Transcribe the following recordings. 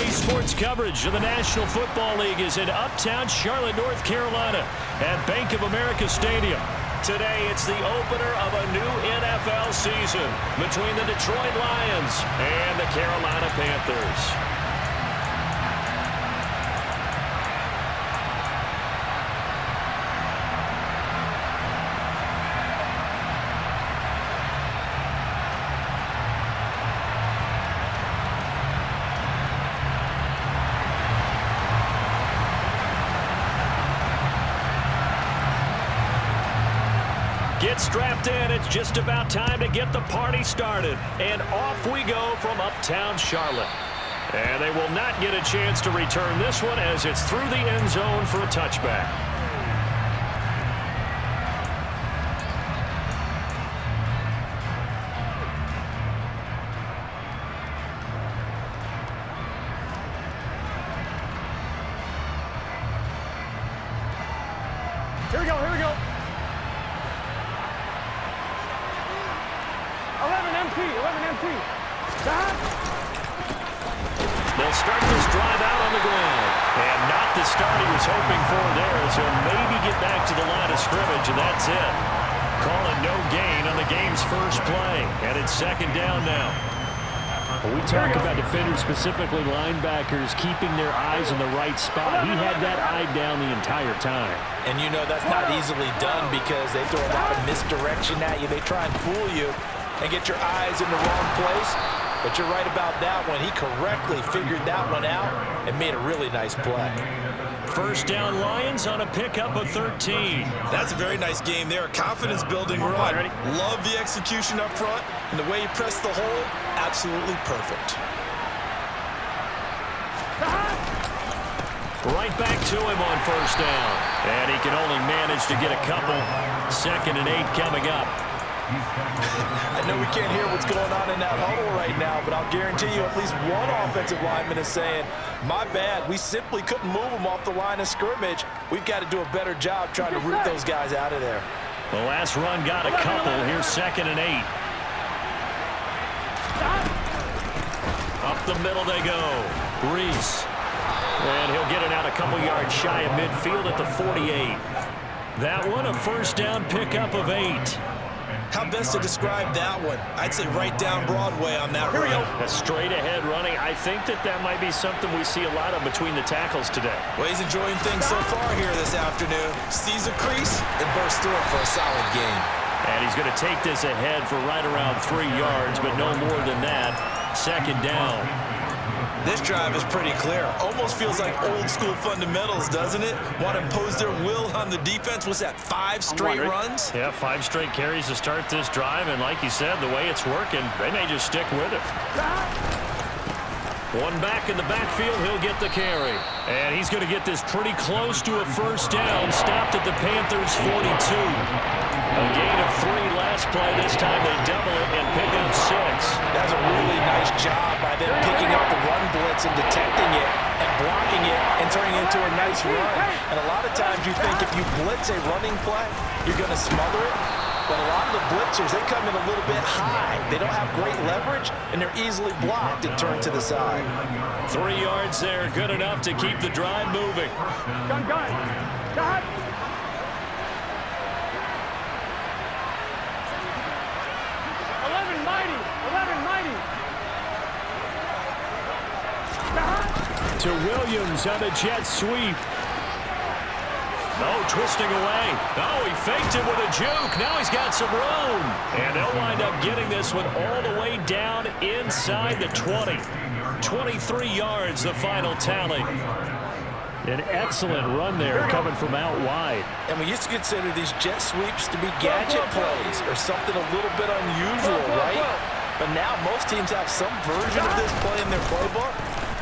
Daily sports coverage of the National Football League is in uptown Charlotte, North Carolina at Bank of America Stadium. Today, it's the opener of a new NFL season between the Detroit Lions and the Carolina Panthers. Get strapped in. It's just about time to get the party started. And off we go from uptown Charlotte. And they will not get a chance to return this one as it's through the end zone for a touchback. Here we go, here we go. 11 MT. They'll start this drive out on the ground. And not the start he was hoping for there, as he'll maybe get back to the line of scrimmage, and that's it. Calling no gain on the game's first play. And it's second down now. When we talk about defenders, specifically linebackers, keeping their eyes in the right spot, he had that eye down the entire time. And you know that's not easily done because they throw a lot of misdirection at you. They try and fool you and get your eyes in the wrong place. But you're right about that one. He correctly figured that one out and made a really nice play. First down Lions on a pickup of 13. That's a very nice game there. Confidence-building run. Love the execution up front. And the way he pressed the hole, absolutely perfect. Right back to him on first down. And he can only manage to get a couple. 2nd and 8 coming up. I know we can't hear what's going on in that huddle right now, but I'll guarantee you at least one offensive lineman is saying, my bad, we simply couldn't move them off the line of scrimmage. We've got to do a better job trying to root those guys out of there. The last run got a couple. Here's 2nd and 8. Up the middle they go. Reese. And he'll get it out a couple yards shy of midfield at the 48. That one a first down pickup of 8. How best to describe that one? I'd say right down Broadway on that run. A straight ahead running. I think that might be something we see a lot of between the tackles today. Well, he's enjoying things so far here this afternoon. Sees a crease and bursts through it for a solid gain. And he's going to take this ahead for right around 3 yards, but no more than that. 2nd down. This drive is pretty clear. Almost feels like old school fundamentals, doesn't it? Want to impose their will on the defense. Was that 5 straight runs? Yeah, 5 straight carries to start this drive. And like you said, the way it's working, they may just stick with it. One back in the backfield, he'll get the carry. And he's going to get this pretty close to a first down. Stopped at the Panthers' 42. A gain of 3 last play. This time they double it and pick up 6. That's a really nice job by them picking up the run blitz and detecting it and blocking it and turning it into a nice run. And a lot of times you think if you blitz a running play, you're going to smother it. But a lot of the blitzers, they come in a little bit high. They don't have great leverage, and they're easily blocked and turned to the side. 3 yards there, good enough to keep the drive moving. Gun. 11 mighty. To Williams on a jet sweep. Oh, twisting away. Oh, he faked it with a juke. Now he's got some room. And they'll wind up getting this one all the way down inside the 20. 23 yards, the final tally. An excellent run there coming from out wide. And we used to consider these jet sweeps to be gadget plays or something a little bit unusual, right? But now most teams have some version of this play in their playbook.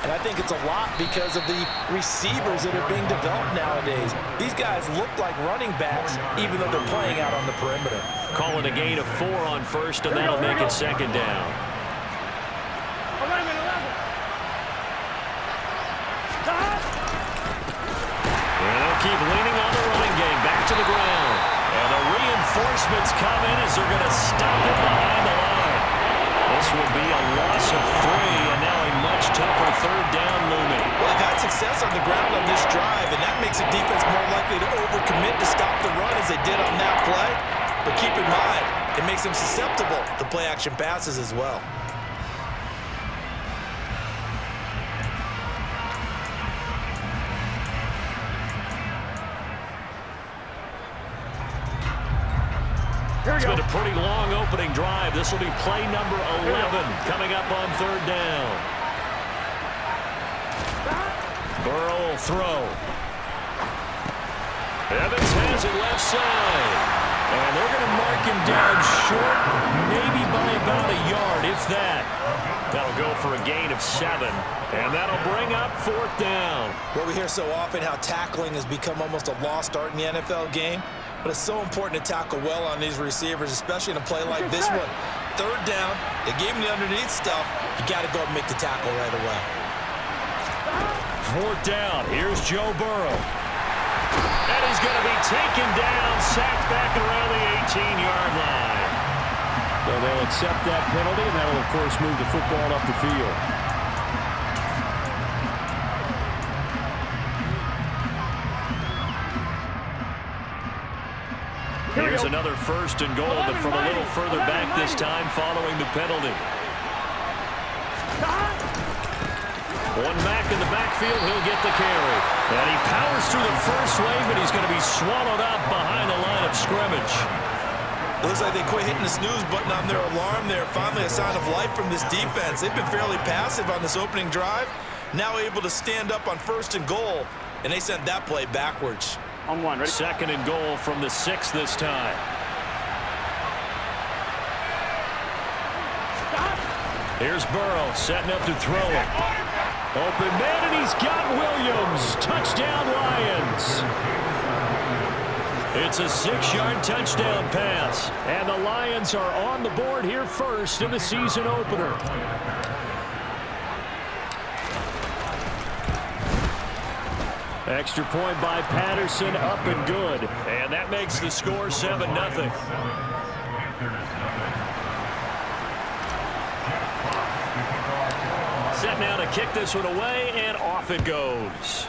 And I think it's a lot because of the receivers that are being developed nowadays. These guys look like running backs, even though they're playing out on the perimeter. Call it a gain of 4 on first, and that'll make it 2nd down. 11. And they'll keep leaning on the running game. Back to the ground. And the reinforcements come in as they're going to stop it behind the line. This will be a loss of 3, and now a much tougher third down looming. Well, they've had success on the ground on this drive, and that makes the defense more likely to overcommit to stop the run as they did on that play. But keep in mind, it makes them susceptible to play-action passes as well. It's been a pretty long opening drive. This will be play number 11 coming up on third down. Burrow will throw. Evans has it left side. And they're going to mark him down short, maybe by about a yard, if that. That'll go for a gain of 7. And that'll bring up fourth down. Well, we hear so often how tackling has become almost a lost art in the NFL game. But it's so important to tackle well on these receivers, especially in a play like this one. Third down, they gave him the underneath stuff. You got to go and make the tackle right away. Fourth down. Here's Joe Burrow. And he's going to be taken down, sacked back around the 18-yard line. So they'll accept that penalty, and that will, of course, move the football up the field. Here's another first and goal, but from a little further back this time following the penalty. One back in the backfield, he'll get the carry. And he powers through the first wave, but he's going to be swallowed up behind the line of scrimmage. It looks like they quit hitting the snooze button on their alarm there. Finally a sign of life from this defense. They've been fairly passive on this opening drive. Now able to stand up on first and goal, and they sent that play backwards. On one, ready? Second and goal from the 6 this time. Here's Burrow setting up to throw it. Open man, and he's got Williams. Touchdown, Lions. It's a 6-yard touchdown pass. And the Lions are on the board here first in the season opener. Extra point by Patterson, up and good. And that makes the score 7-0. Set now to kick this one away, and off it goes.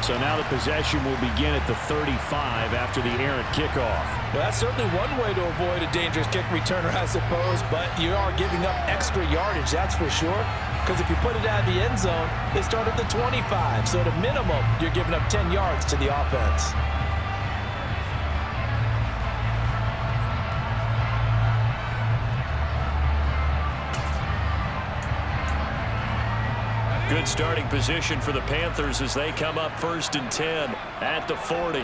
So now the possession will begin at the 35 after the errant kickoff. Well, that's certainly one way to avoid a dangerous kick returner, I suppose, but you are giving up extra yardage, that's for sure. Because if you put it out of the end zone, they start at the 25. So at a minimum, you're giving up 10 yards to the offense. Good starting position for the Panthers as they come up 1st and 10 at the 40.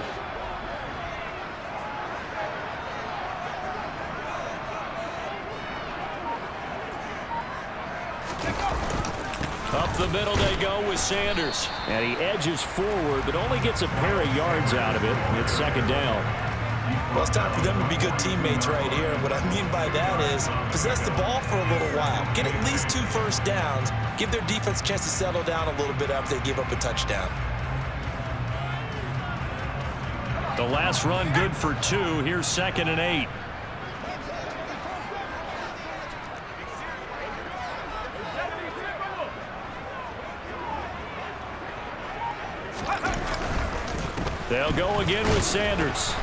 Up the middle they go with Sanders. And he edges forward, but only gets a pair of yards out of it. It's second down. Well, it's time for them to be good teammates right here. And what I mean by that is possess the ball for a little while. Get at least 2 first downs. Give their defense a chance to settle down a little bit after they give up a touchdown. The last run good for 2. Here's 2nd and 8. They'll go again with Sanders.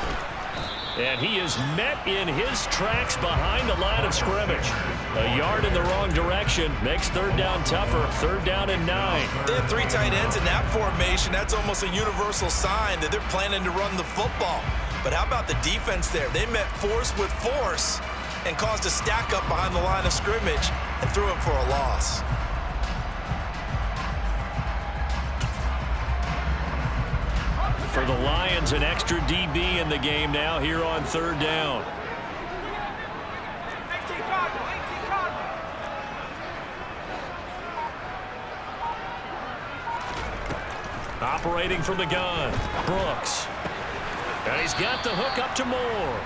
And he is met in his tracks behind the line of scrimmage. A yard in the wrong direction makes third down tougher. 3rd down and 9. They have 3 tight ends in that formation. That's almost a universal sign that they're planning to run the football. But how about the defense there? They met force with force and caused a stack up behind the line of scrimmage and threw it for a loss. For the Lions, an extra DB in the game now here on 3rd down. Operating from the gun, Brooks. And he's got the hook up to Moore.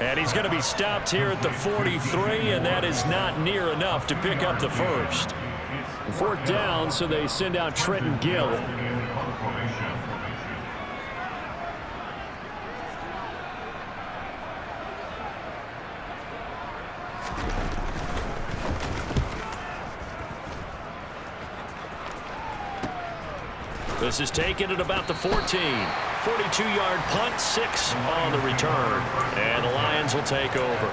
And he's going to be stopped here at the 43, and that is not near enough to pick up the first. 4th down, so they send out Trenton Gill. This is taken at about the 14. 42-yard punt, 6 on the return. And the Lions will take over.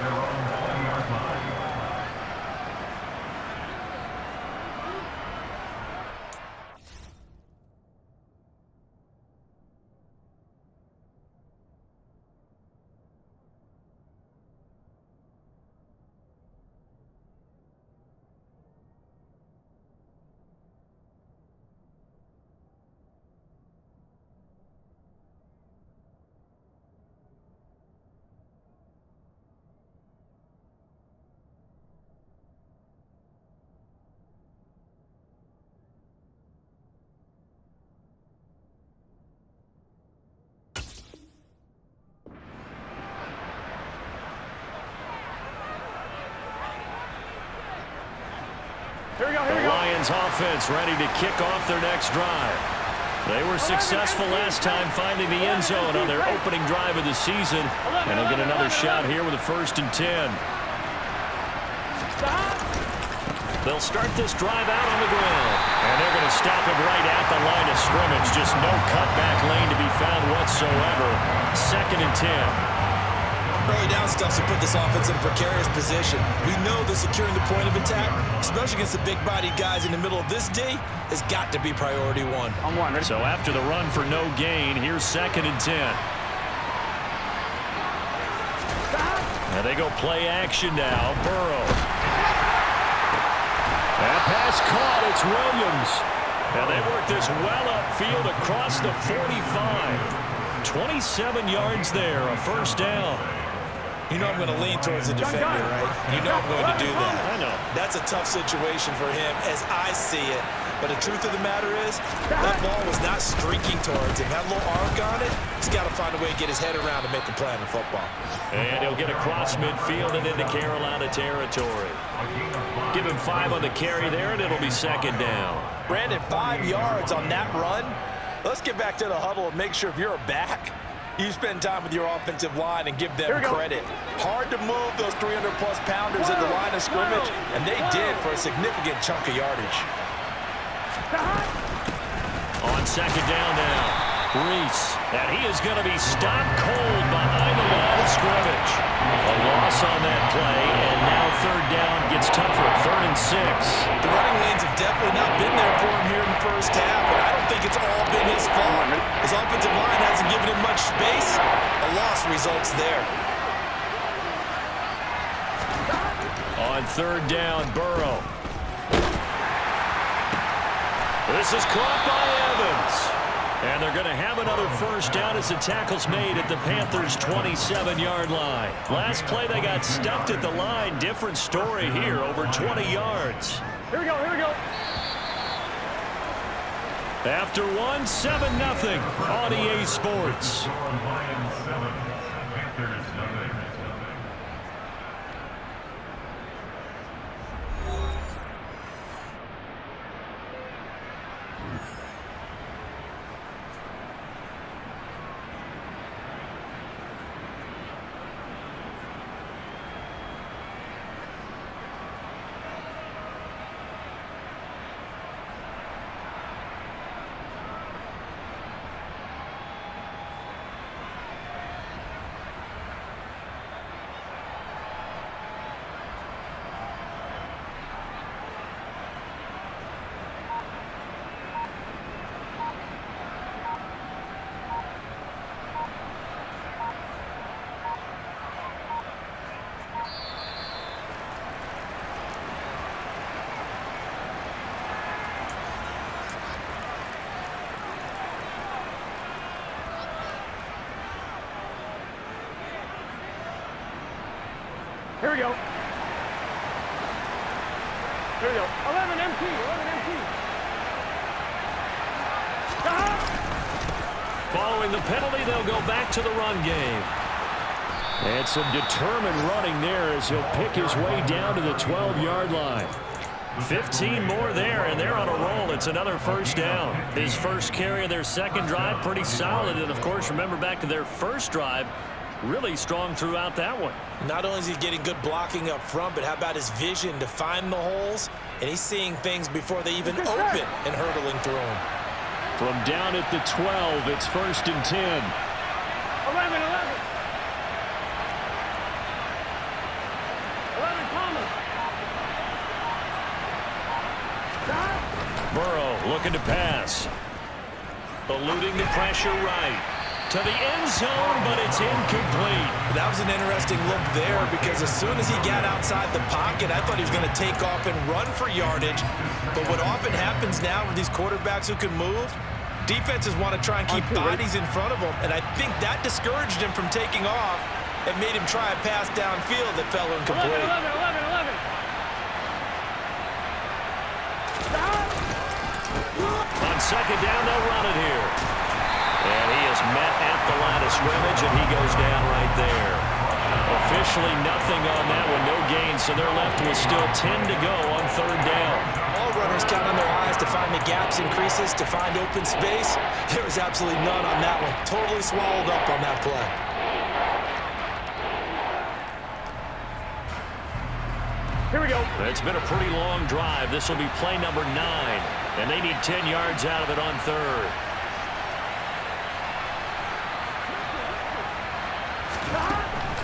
The Lions offense ready to kick off their next drive. They were successful last time finding the end zone on their opening drive of the season. And they'll get another shot here with a 1st and 10. They'll start this drive out on the ground. And they're going to stop it right at the line of scrimmage. Just no cutback lane to be found whatsoever. 2nd and 10. Early down stuff to put this offense in a precarious position. We know that securing the point of attack, especially against the big-bodied guys in the middle of this D, has got to be priority 1. On 1. Ready? So after the run for no gain, here's 2nd and 10. And they go play action now. Burrow. That pass caught. It's Williams. And they work this well upfield across the 45. 27 yards there, a 1st down. You know I'm going to lean towards the defender, right? You know I'm going to do that. I know. That's a tough situation for him as I see it. But the truth of the matter is, that ball was not streaking towards him. Had a little arc on it. He's got to find a way to get his head around to make a play in football. And he'll get across midfield and into Carolina territory. Give him 5 on the carry there, and it'll be 2nd down. Brandon, 5 yards on that run. Let's get back to the huddle and make sure if you're a back, you spend time with your offensive line and give them credit. Hard to move those 300-plus pounders in the line of scrimmage, and they did for a significant chunk of yardage. On 2nd down now, Reese, and he is going to be stopped cold behind the line of scrimmage. A loss on that play, and now 3rd down gets tougher, 3rd and 6. The running lanes have definitely not been there for him here in the first half, and I don't think it's all been his fault. His offensive line hasn't given him much space. A loss results there. On 3rd down, Burrow. This is caught by Evans. And they're going to have another 1st down as the tackle's made at the Panthers' 27-yard line. Last play, they got stuffed at the line. Different story here, over 20 yards. Here we go, here we go. After 1, 7-0 on EA Sports. Here we go. Here we go. 11 MT, 11 MT. Following the penalty, they'll go back to the run game. And some determined running there as he'll pick his way down to the 12-yard line. 15 more there, and they're on a roll. It's another 1st down. His first carry of their 2nd drive, pretty solid. And, of course, remember back to their 1st drive, really strong throughout that one. Not only is he getting good blocking up front, but how about his vision to find the holes? And he's seeing things before they even open and hurtling through them. From down at the 12, it's 1st and 10. 11. Thomas. Stop. Burrow looking to pass. Eluding the pressure right. To the end zone, but it's incomplete. That was an interesting look there because as soon as he got outside the pocket, I thought he was going to take off and run for yardage. But what often happens now with these quarterbacks who can move, defenses want to try and keep bodies in front of them, and I think that discouraged him from taking off and made him try a pass downfield that fell incomplete. 11. Stop. On second down, they'll run it here. And he is met at the line of scrimmage, and he goes down right there. Officially nothing on that one, no gain, so they're left with still 10 to go on 3rd down. All runners count on their eyes to find the gaps and creases, to find open space. There was absolutely none on that one. Totally swallowed up on that play. Here we go. It's been a pretty long drive. This will be play number 9, and they need 10 yards out of it on 3rd.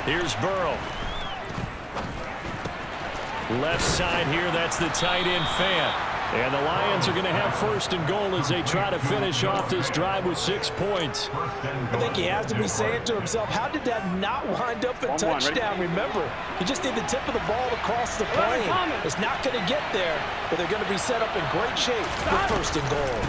Here's Burrow. Left side here, that's the tight end Fant. And the Lions are going to have 1st and goal as they try to finish off this drive with 6 points. I think he has to be saying to himself, how did that not wind up a touchdown? Remember, you just need the tip of the ball to cross the plane. It's not going to get there, but they're going to be set up in great shape with 1st and goal.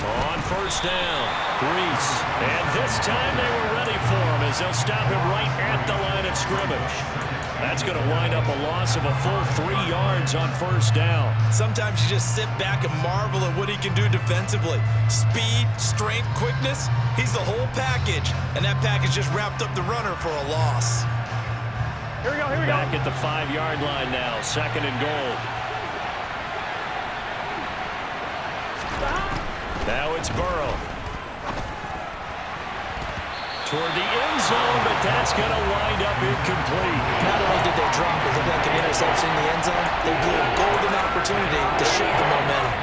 On 1st down, Reese. And this time they were ready for him as they'll stop him right at the line of scrimmage. That's going to wind up a loss of a full 3 yards on 1st down. Sometimes you just sit back and marvel at what he can do defensively. Speed, strength, quickness, he's the whole package. And that package just wrapped up the runner for a loss. Here we go. Back at the 5-yard line now, 2nd and goal. Now it's Burrow. Toward the end zone, but that's going to wind up incomplete. Not only did they drop it, looked like an interception in the end zone, they blew a golden opportunity to shift the momentum.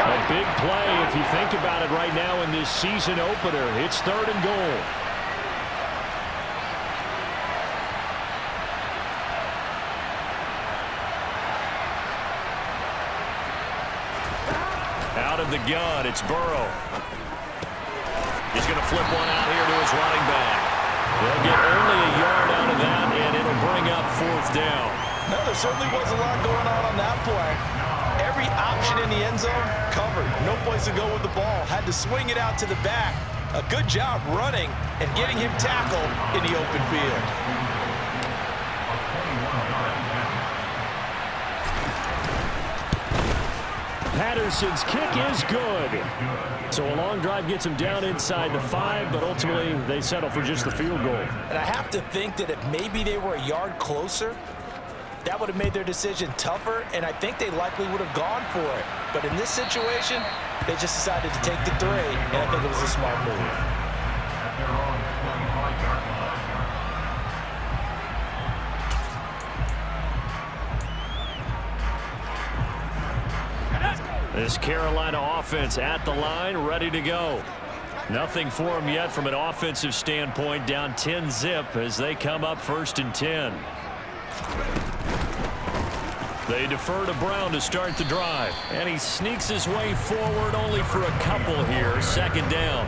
A big play if you think about it right now in this season opener. It's 3rd and goal. Out of the gun, it's Burrow. He's going to flip one out here to his running back. They'll get only a yard out of that, and it'll bring up 4th down. No, there certainly was a lot going on that play. Every option in the end zone covered. No place to go with the ball. Had to swing it out to the back. A good job running and getting him tackled in the open field. Patterson's kick is good. So a long drive gets him down inside the 5, but ultimately they settle for just the field goal. And I have to think that if maybe they were a yard closer, that would have made their decision tougher, and I think they likely would have gone for it. But in this situation, they just decided to take the 3, and I think it was a smart move. This Carolina offense at the line, ready to go. Nothing for them yet from an offensive standpoint, down 10-zip as they come up 1st and 10. They defer to Brown to start the drive, and he sneaks his way forward only for a couple here, 2nd down.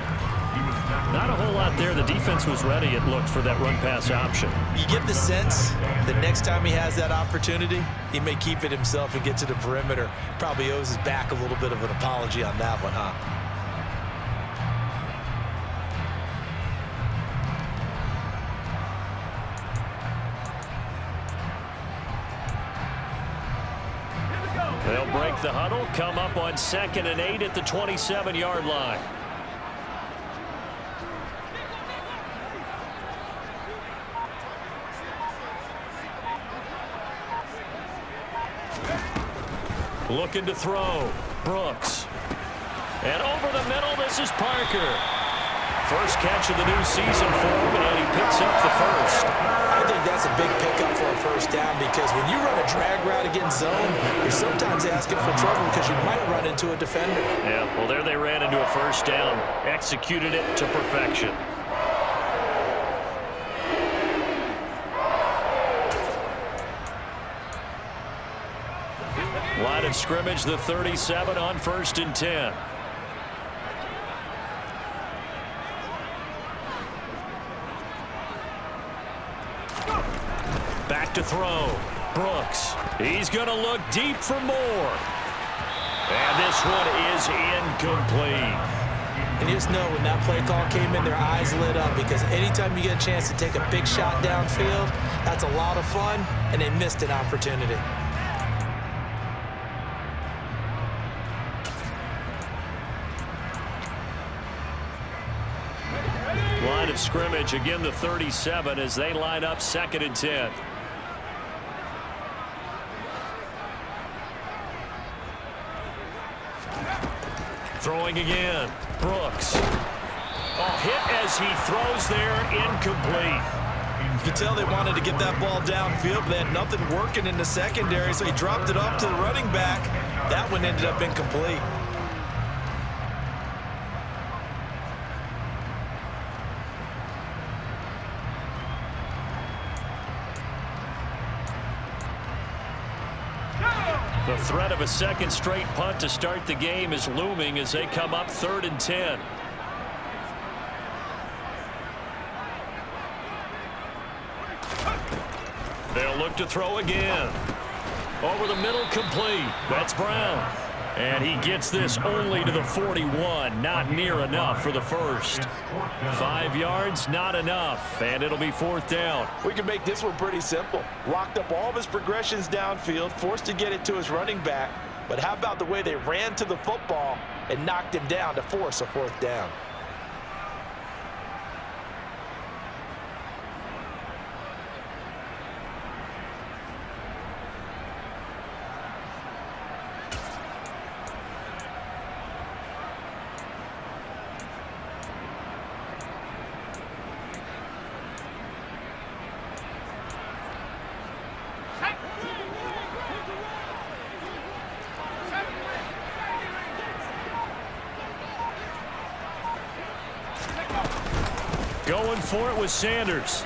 Not a whole lot there. The defense was ready, it looked, for that run-pass option. You get the sense that next time he has that opportunity, he may keep it himself and get to the perimeter. Probably owes his back a little bit of an apology on that one, huh? They'll break the huddle, come up on 2nd and 8 at the 27-yard line. Looking to throw. Brooks. And over the middle, this is Parker. First catch of the new season for him, and he picks up the 1st. I think that's a big pickup for him first down, because when you run a drag route against zone, you're sometimes asking for trouble because you might run into a defender. Yeah, well, there they ran into a first down. Executed it to perfection. Line of scrimmage, the 37 on 1st and 10. Back to throw. Brooks. He's going to look deep for more. And this one is incomplete. And you just know when that play call came in, their eyes lit up, because anytime you get a chance to take a big shot downfield, that's a lot of fun, and they missed an opportunity. Line of scrimmage, again the 37 as they line up 2nd and 10. Throwing again. Brooks. Oh, hit as he throws there, incomplete. You can tell they wanted to get that ball downfield, but they had nothing working in the secondary, so he dropped it off to the running back. That one ended up incomplete. The threat of a second straight punt to start the game is looming as they come up 3rd and 10. They'll look to throw again. Over the middle, complete. That's Brown. And he gets this only to the 41. Not near enough for the first. 5 yards, not enough. And it'll be 4th down. We can make this one pretty simple. Locked up all of his progressions downfield, forced to get it to his running back. But how about the way they ran to the football and knocked him down to force a 4th down? Going for it with Sanders.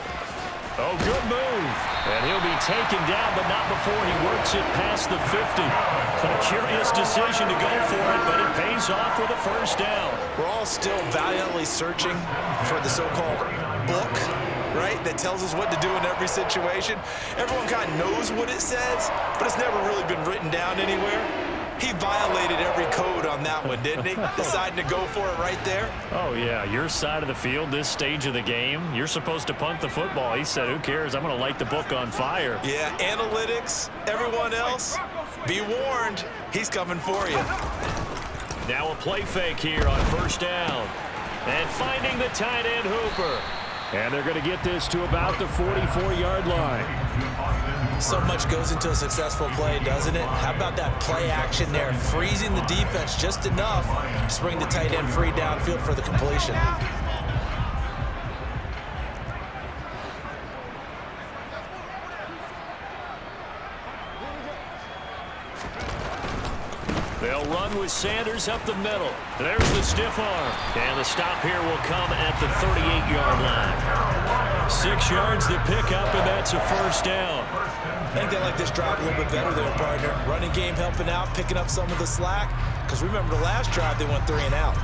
Oh, good move. And he'll be taken down, but not before he works it past the 50. A curious decision to go for it, but it pays off with a first down. We're all still valiantly searching for the so-called book, right, that tells us what to do in every situation. Everyone kind of knows what it says, but it's never really been written down anywhere. He violated every code on that one, didn't he? Deciding to go for it right there. Oh, yeah, your side of the field, this stage of the game, you're supposed to punt the football. He said, who cares? I'm going to light the book on fire. Yeah, analytics, everyone else, be warned, he's coming for you. Now a play fake here on first down. And finding the tight end Hooper. And they're going to get this to about the 44-yard line. So much goes into a successful play, doesn't it? How about that play action there, freezing the defense just enough to bring the tight end free downfield for the completion. They'll run with Sanders up the middle. There's the stiff arm. And the stop here will come at the 38-yard line. 6 yards the pickup, and that's a first down. I think they like this drive a little bit better there, partner. Running game helping out, picking up some of the slack. Because remember the last drive, they went 3 and out.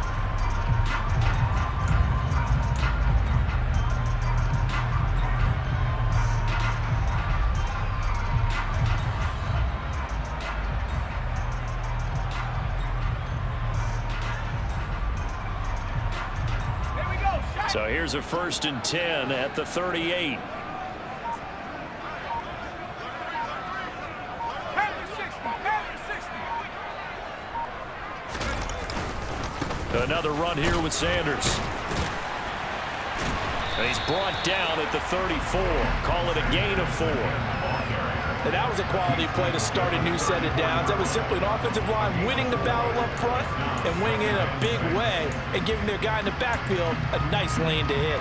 So here's a 1st and 10 at the 38. Another run here with Sanders. And he's brought down at the 34. Call it a gain of 4. And that was a quality play to start a new set of downs. That was simply an offensive line winning the battle up front and winning in a big way and giving their guy in the backfield a nice lane to hit.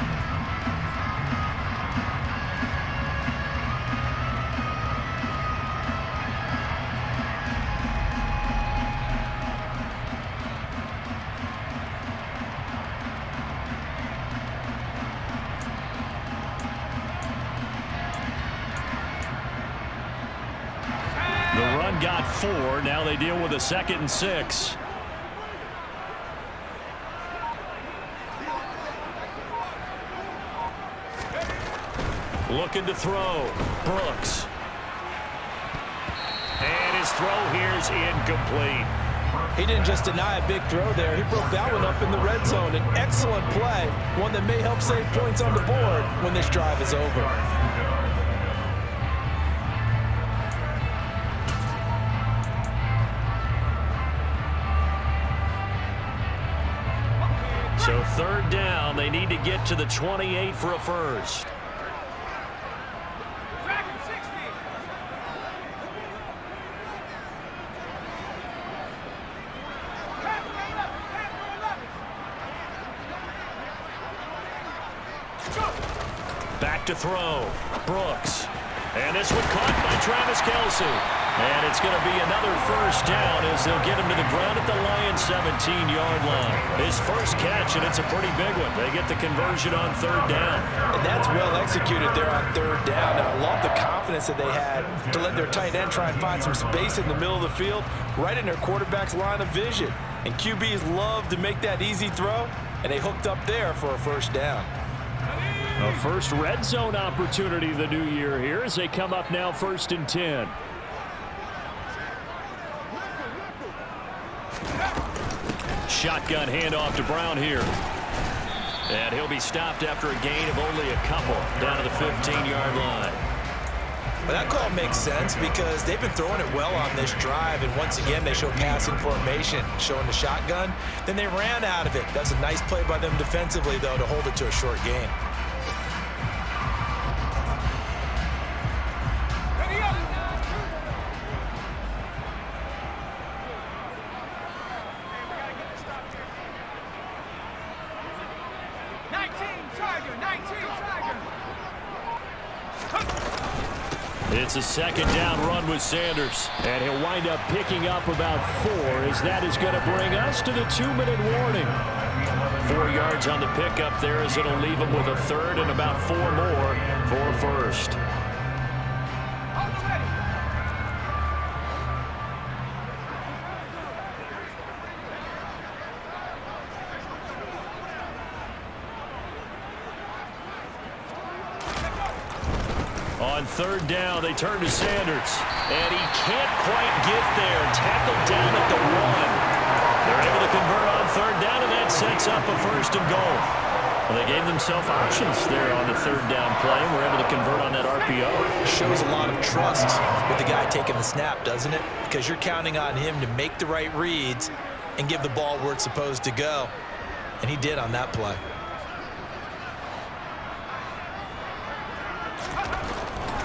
and got 4. Now they deal with a 2nd and 6. Looking to throw. Brooks. And his throw here is incomplete. He didn't just deny a big throw there. He broke that one up in the red zone. An excellent play, one that may help save points on the board when this drive is over. So 3rd down, they need to get to the 28 for a first. Back to throw. Brooks. And this one caught by Travis Kelce. And it's going to be another first down as they'll get him to the ground at the Lions' 17-yard line. His first catch, and it's a pretty big one. They get the conversion on 3rd down. And that's well executed there on 3rd down. I love the confidence that they had to let their tight end try and find some space in the middle of the field, right in their quarterback's line of vision. And QBs love to make that easy throw, and they hooked up there for a first down. A first red zone opportunity the new year here as they come up now 1st and 10. Shotgun handoff to Brown here. And he'll be stopped after a gain of only a couple down to the 15-yard line. But that call makes sense because they've been throwing it well on this drive, and once again they show passing formation, showing the shotgun. Then they ran out of it. That's a nice play by them defensively, though, to hold it to a short gain. It's a 2nd down run with Sanders. And he'll wind up picking up about 4 as that is going to bring us to the 2-minute warning. 4 yards on the pickup there as it'll leave him with a 3rd and about 4 more for a first. On 3rd down, they turn to Sanders. And he can't quite get there. Tackled down at the 1. They're able to convert on 3rd down, and that sets up a 1st and goal. Well, they gave themselves options there on the 3rd down play, and were able to convert on that RPO. Shows a lot of trust with the guy taking the snap, doesn't it? Because you're counting on him to make the right reads and give the ball where it's supposed to go. And he did on that play.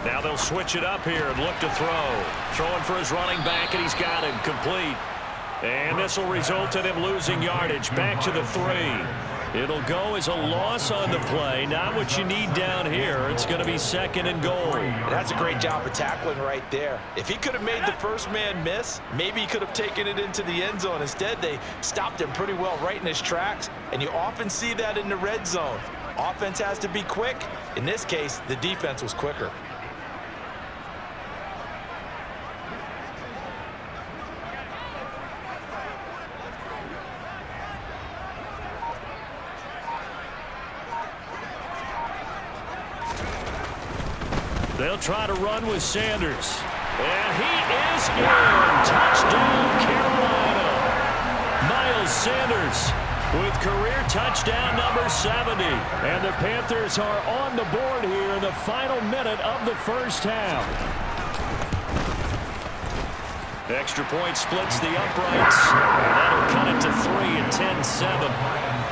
Now they'll switch it up here and look to throw. Throwing for his running back, and he's got him complete. And this will result in him losing yardage. Back to the 3. It'll go as a loss on the play. Not what you need down here. It's going to be 2nd and goal. That's a great job of tackling right there. If he could have made the first man miss, maybe he could have taken it into the end zone. Instead, they stopped him pretty well right in his tracks, and you often see that in the red zone. Offense has to be quick. In this case, the defense was quicker. They'll try to run with Sanders. And he is in. Touchdown, Carolina. Miles Sanders with career touchdown number 70. And the Panthers are on the board here in the final minute of the first half. Extra point splits the uprights. And that'll cut it to 3 and 10-7.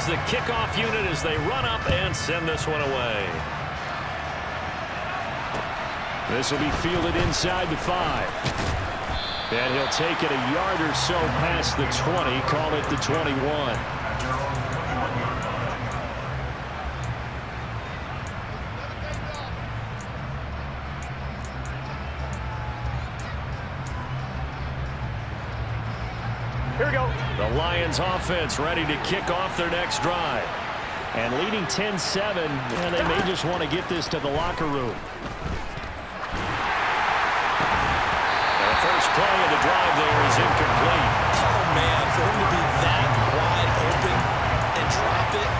The kickoff unit as they run up and send this one away. This will be fielded inside the 5. And he'll take it a yard or so past the 20, call it the 21. Here we go. The Lions offense ready to kick off their next drive. And leading 10-7, and they may just want to get this to the locker room. The first play of the drive there is incomplete. Oh, man, for him to be that wide open and drop it.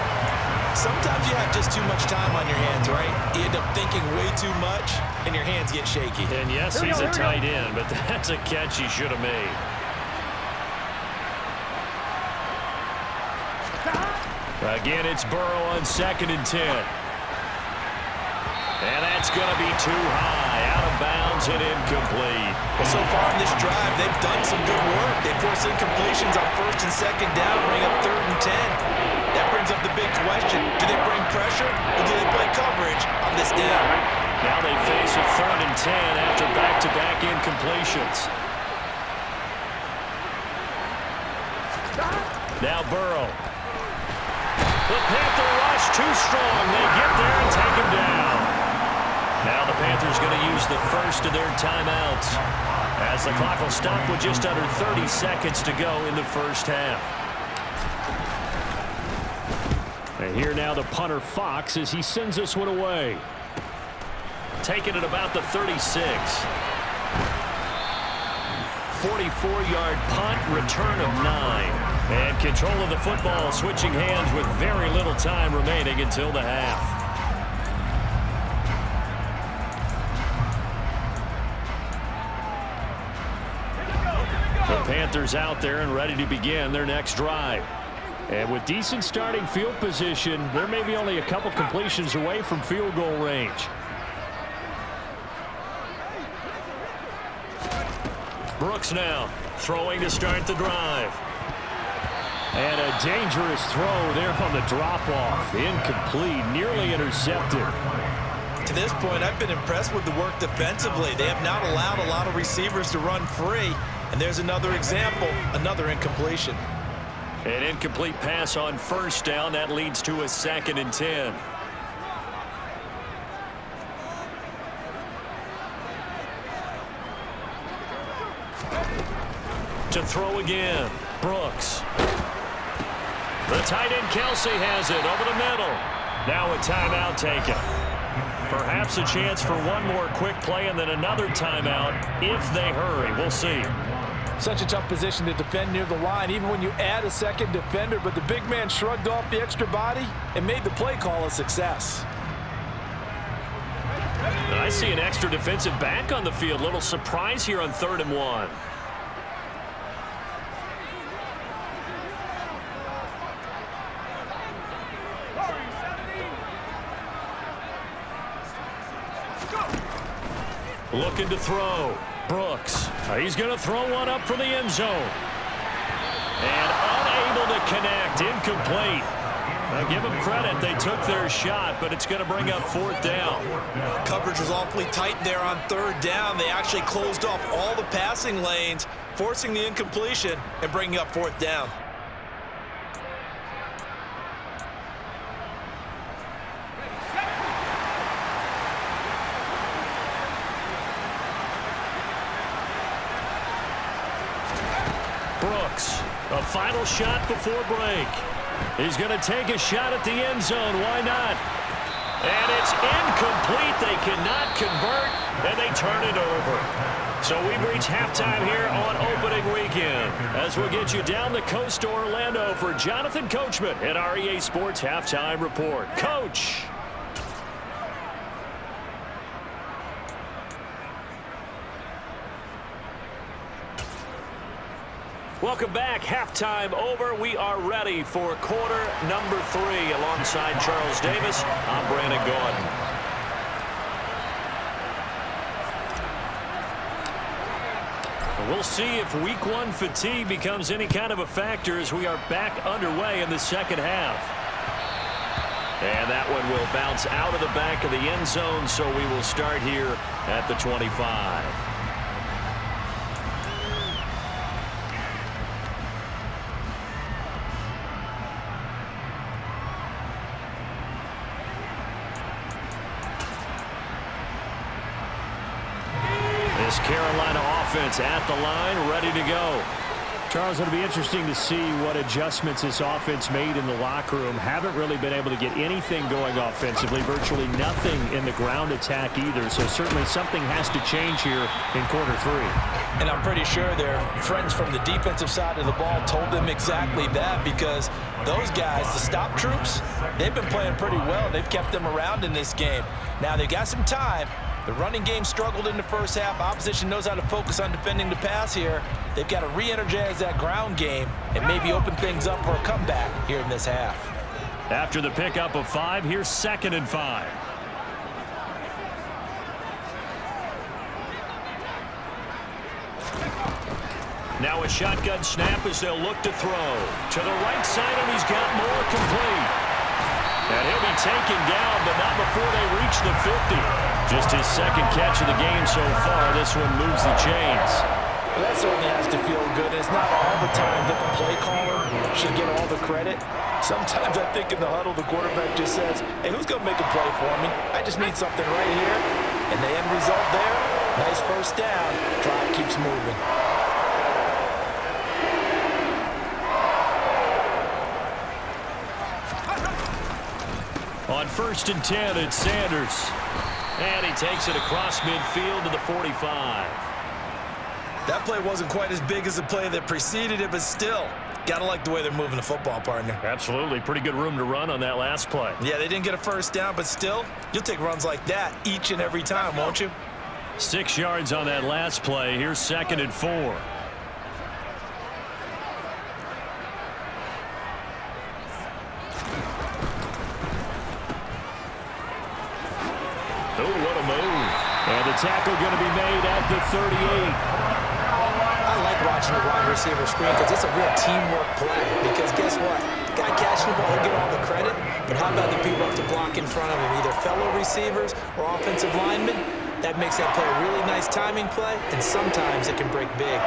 Sometimes you have just too much time on your hands, right? You end up thinking way too much, and your hands get shaky. And yes, he's a tight end, but that's a catch he should have made. Again, it's Burrow on 2nd and 10. And that's going to be too high, out of bounds and incomplete. Well, so far in this drive, they've done some good work. They force incompletions on 1st and 2nd down, bring up 3rd and 10. That brings up the big question. Do they bring pressure, or do they play coverage on this down? Now they face a 3rd and 10 after back-to-back incompletions. Now Burrow. The Panther rush too strong. They get there and take him down. Now the Panthers going to use the first of their timeouts as the clock will stop with just under 30 seconds to go in the first half. And here now the punter Fox as he sends this one away. Taking it about the 36. 44-yard punt, return of 9. And control of the football switching hands with very little time remaining until the half. The Panthers out there and ready to begin their next drive. And with decent starting field position, they're maybe only a couple completions away from field goal range. Brooks now throwing to start the drive. And a dangerous throw there on the drop-off. Incomplete, nearly intercepted. To this point, I've been impressed with the work defensively. They have not allowed a lot of receivers to run free. And there's another example, another incompletion. An incomplete pass on 1st down. That leads to a 2nd and 10. To throw again, Brooks. The tight end Kelsey has it over the middle. Now a timeout taken. Perhaps a chance for one more quick play and then another timeout if they hurry. We'll see. Such a tough position to defend near the line, even when you add a second defender, but the big man shrugged off the extra body and made the play call a success. I see an extra defensive back on the field. Little surprise here on 3rd and 1. Looking to throw. Brooks. He's going to throw one up from the end zone. And unable to connect. Incomplete. Now give them credit. They took their shot, but it's going to bring up 4th down. Coverage was awfully tight there on 3rd down. They actually closed off all the passing lanes, forcing the incompletion and bringing up 4th down. Brooks, a final shot before break. He's going to take a shot at the end zone. Why not? And it's incomplete. They cannot convert, and they turn it over. So we've reached halftime here on opening weekend. As we'll get you down the coast to Orlando for Jonathan Coachman at our EA Sports Halftime Report. Coach. Welcome back. Halftime over. We are ready for quarter number 3. Alongside Charles Davis, I'm Brandon Gordon. We'll see if week 1 fatigue becomes any kind of a factor as we are back underway in the second half. And that one will bounce out of the back of the end zone, so we will start here at the 25. Carolina offense at the line, ready to go. Charles, it'll be interesting to see what adjustments this offense made in the locker room. Haven't really been able to get anything going offensively, virtually nothing in the ground attack either. So certainly something has to change here in quarter 3. And I'm pretty sure their friends from the defensive side of the ball told them exactly that, because those guys, the stop troops, they've been playing pretty well. They've kept them around in this game. Now they've got some time. The running game struggled in the first half. Opposition knows how to focus on defending the pass here. They've got to re-energize that ground game and maybe open things up for a comeback here in this half. After the pickup of 5, here's 2nd and 5. Now a shotgun snap as they'll look to throw. To the right side, and he's got more complete. And he'll be taken down, but not before they reach the 50. Just his 2nd catch of the game so far. This one moves the chains. Well, that certainly has to feel good. It's not all the time that the play caller should get all the credit. Sometimes I think in the huddle, the quarterback just says, hey, who's going to make a play for me? I just need something right here. And the end result there, nice first down. Drive keeps moving. On 1st and 10, it's Sanders. And he takes it across midfield to the 45. That play wasn't quite as big as the play that preceded it, but still, gotta like the way they're moving the football, partner. Absolutely. Pretty good room to run on that last play. Yeah, they didn't get a first down, but still, you'll take runs like that each and every time, won't you? 6 yards on that last play. Here's 2nd and 4. Oh, what a move. And the tackle going to be made at the 38. I like watching the wide receiver screen because it's a real teamwork play. Because guess what? The guy catching the ball, he'll get all the credit. But how about the people up to block in front of him, either fellow receivers or offensive linemen? That makes that play a really nice timing play, and sometimes it can break big.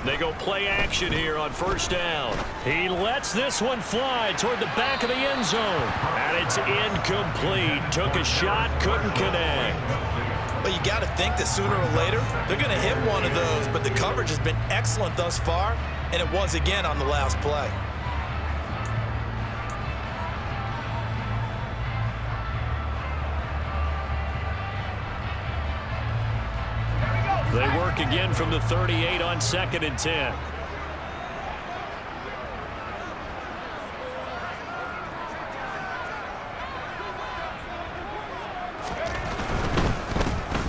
They go play action here on 1st down. He lets this one fly toward the back of the end zone. And it's incomplete. Took a shot, couldn't connect. Well, you got to think that sooner or later, they're going to hit one of those, but the coverage has been excellent thus far, and it was again on the last play. They work again from the 38 on 2nd and 10.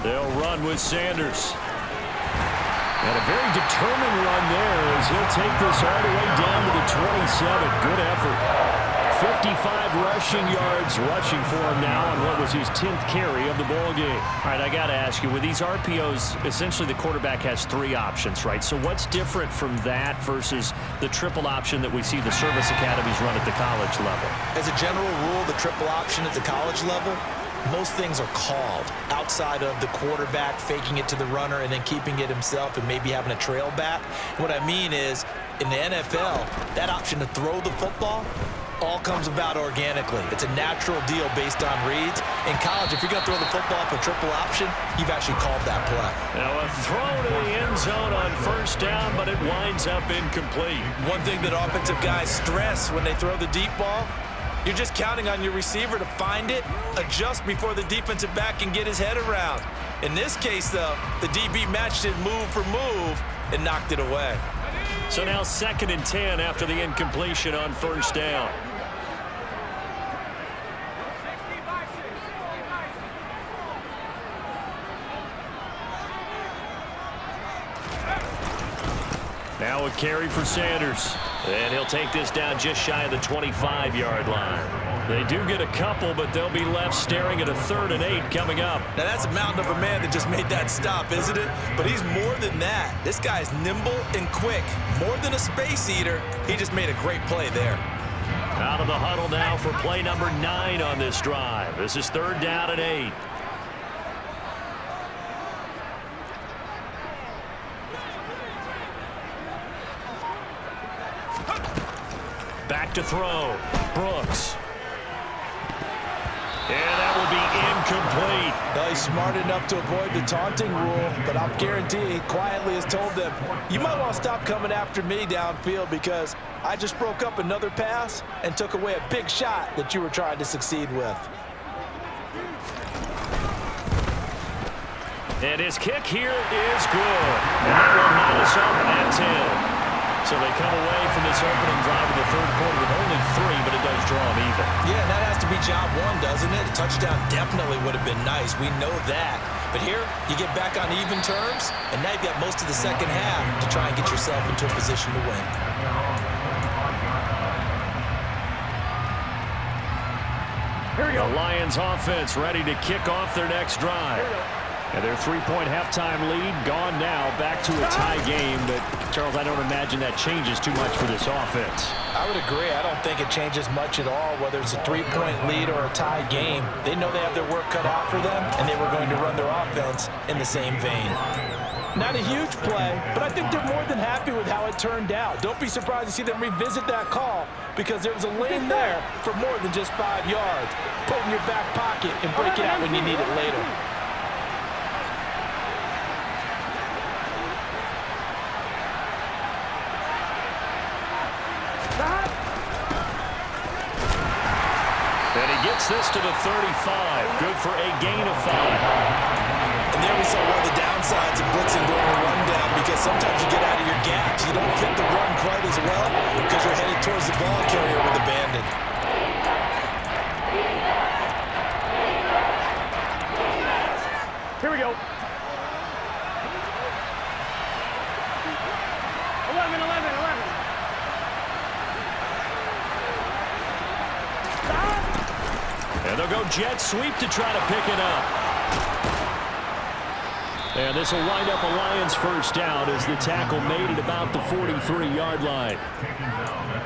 They'll run with Sanders. And a very determined run there as he'll take this all the way down to the 27. Good effort. 55 rushing yards rushing for him now on what was his 10th carry of the ball game. All right, I got to ask you, with these RPOs, essentially the quarterback has 3 options, right? So what's different from that versus the triple option that we see the service academies run at the college level? As a general rule, the triple option at the college level, most things are called outside of the quarterback faking it to the runner and then keeping it himself and maybe having a trail back. What I mean is, in the NFL, that option to throw the football all comes about organically. It's a natural deal based on reads. In college, if you're going to throw the football for triple option, you've actually called that play. Now a throw to the end zone on 1st down, but it winds up incomplete. One thing that offensive guys stress when they throw the deep ball, you're just counting on your receiver to find it, adjust before the defensive back can get his head around. In this case, though, the DB matched it move for move and knocked it away. So now 2nd and 10 after the incompletion on 1st down. Now a carry for Sanders. And he'll take this down just shy of the 25-yard line. They do get a couple, but they'll be left staring at a 3rd and 8 coming up. Now that's a mountain of a man that just made that stop, isn't it? But he's more than that. This guy's nimble and quick. More than a space eater, he just made a great play there. Out of the huddle now for play number 9 on this drive. This is 3rd down and 8. Back to throw. Brooks. And that will be incomplete. Well, he's smart enough to avoid the taunting rule, but I'll guarantee he quietly has told them, you might want to stop coming after me downfield because I just broke up another pass and took away a big shot that you were trying to succeed with. And his kick here is good. And that will knot us up at 10. So they come away from this opening drive in the third quarter with only 3, but it does draw them even. Yeah, and that has to be job one, doesn't it? A touchdown definitely would have been nice. We know that. But here, you get back on even terms, and now you've got most of the second half to try and get yourself into a position to win. Here we go. The Lions offense ready to kick off their next drive. And their 3-point halftime lead gone now, back to a tie game. But, Charles, I don't imagine that changes too much for this offense. I would agree. I don't think it changes much at all, whether it's a 3-point lead or a tie game. They know they have their work cut out for them, and they were going to run their offense in the same vein. Not a huge play, but I think they're more than happy with how it turned out. Don't be surprised to see them revisit that call because there was a lane there for more than just 5 yards. Put it in your back pocket and break it out when you need it later. And he gets this to the 35. Good for a gain of 5. And there we saw one of the downsides of blitzing during a rundown because sometimes you get out of your gaps. You don't fit the run quite as well because you're headed towards the ball carrier with abandon. Here we go. 11, 11, 11. And they'll go jet sweep to try to pick it up. And this will wind up a Lions first down as the tackle made at about the 43-yard line.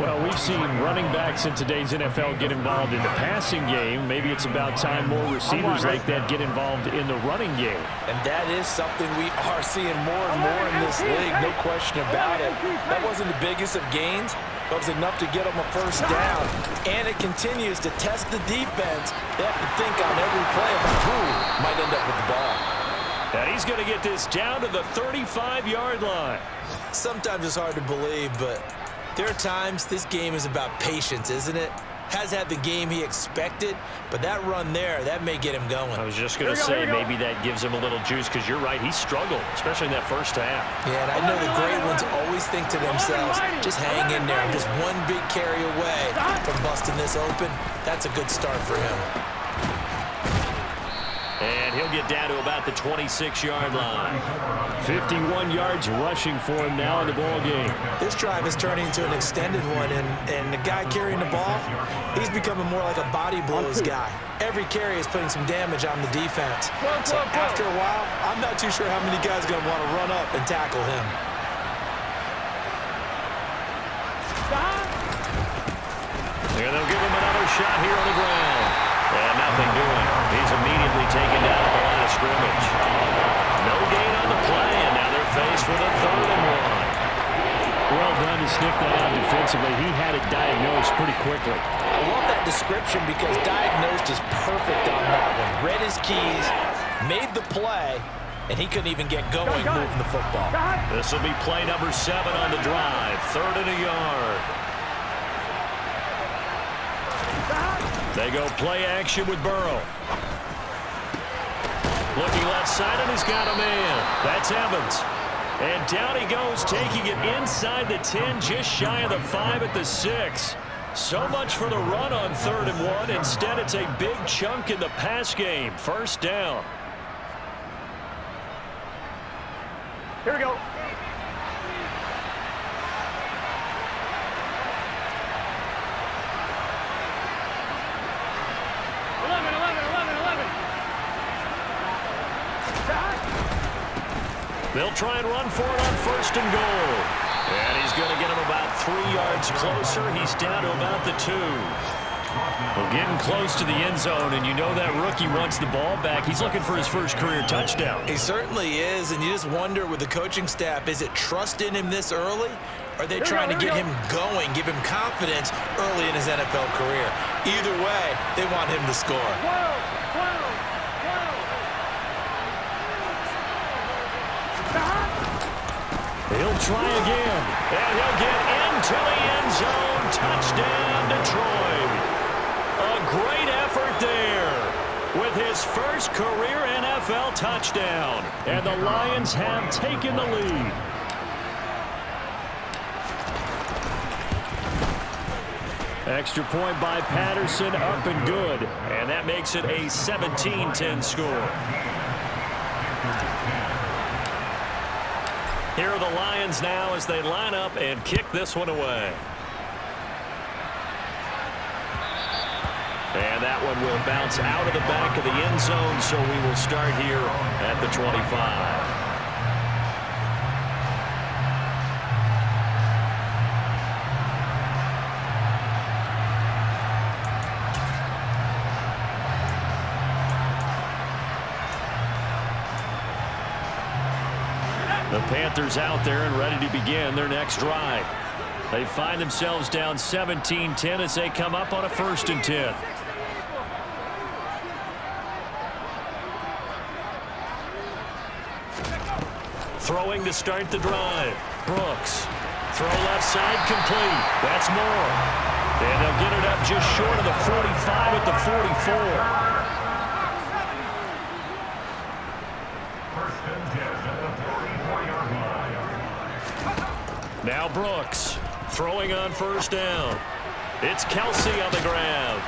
Well, we've seen running backs in today's NFL get involved in the passing game. Maybe it's about time more receivers like that get involved in the running game. And that is something we are seeing more and more in this league, no question about it. That wasn't the biggest of gains, but it was enough to get them a first down. And it continues to test the defense. They have to think on every play about who might end up with the ball. And he's going to get this down to the 35-yard line. Sometimes it's hard to believe, but there are times this game is about patience, isn't it? Has had the game he expected, but that run there, that may get him going. I was just going to say maybe that gives him a little juice because you're right, he struggled, especially in that first half. Yeah, and I know the great ones always think to themselves, just hang in there. I'm just one big carry away from busting this open. That's a good start for him. And he'll get down to about the 26-yard line. 51 yards rushing for him now in the ball game. This drive is turning into an extended one, and the guy carrying the ball, he's becoming more like a body blows guy. Every carry is putting some damage on the defense. So after a while, I'm not too sure how many guys are going to want to run up and tackle him. And they'll give him another shot here on the ground. And nothing doing. He's immediately taken down at the line of scrimmage. No gain on the play, and now they're faced with a 3rd and 1. Well done to sniff that out defensively. He had it diagnosed pretty quickly. I love that description because diagnosed is perfect on that one. Read his keys, made the play, and he couldn't even get going moving the football. This will be play number 7 on the drive. 3rd and a yard. They go play action with Burrow. Looking left side, and he's got a man. That's Evans. And down he goes, taking it inside the 10, just shy of the 5 at the 6. So much for the run on 3rd and 1. Instead, it's a big chunk in the pass game. First down. Here we go. They'll try and run for it on 1st and goal. And he's going to get him about 3 yards closer. He's down to about the 2. Well, getting close to the end zone, and you know that rookie wants the ball back. He's looking for his first career touchdown. He certainly is, and you just wonder with the coaching staff, is it trust in him this early? Or are they trying to get him going, give him confidence early in his NFL career? Either way, they want him to score. They'll try again. And he'll get into the end zone. Touchdown, Detroit. A great effort there with his first career NFL touchdown. And the Lions have taken the lead. Extra point by Patterson, up and good. And that makes it a 17-10 score. Here are the Lions now as they line up and kick this one away. And that one will bounce out of the back of the end zone, so we will start here at the 25. The Panthers out there and ready to begin their next drive. They find themselves down 17-10 as they come up on a 1st and 10. Throwing to start the drive. Brooks. Throw left side complete. That's more. And they'll get it up just short of the 45 at the 44. Now Brooks throwing on 1st down. It's Kelce on the grab.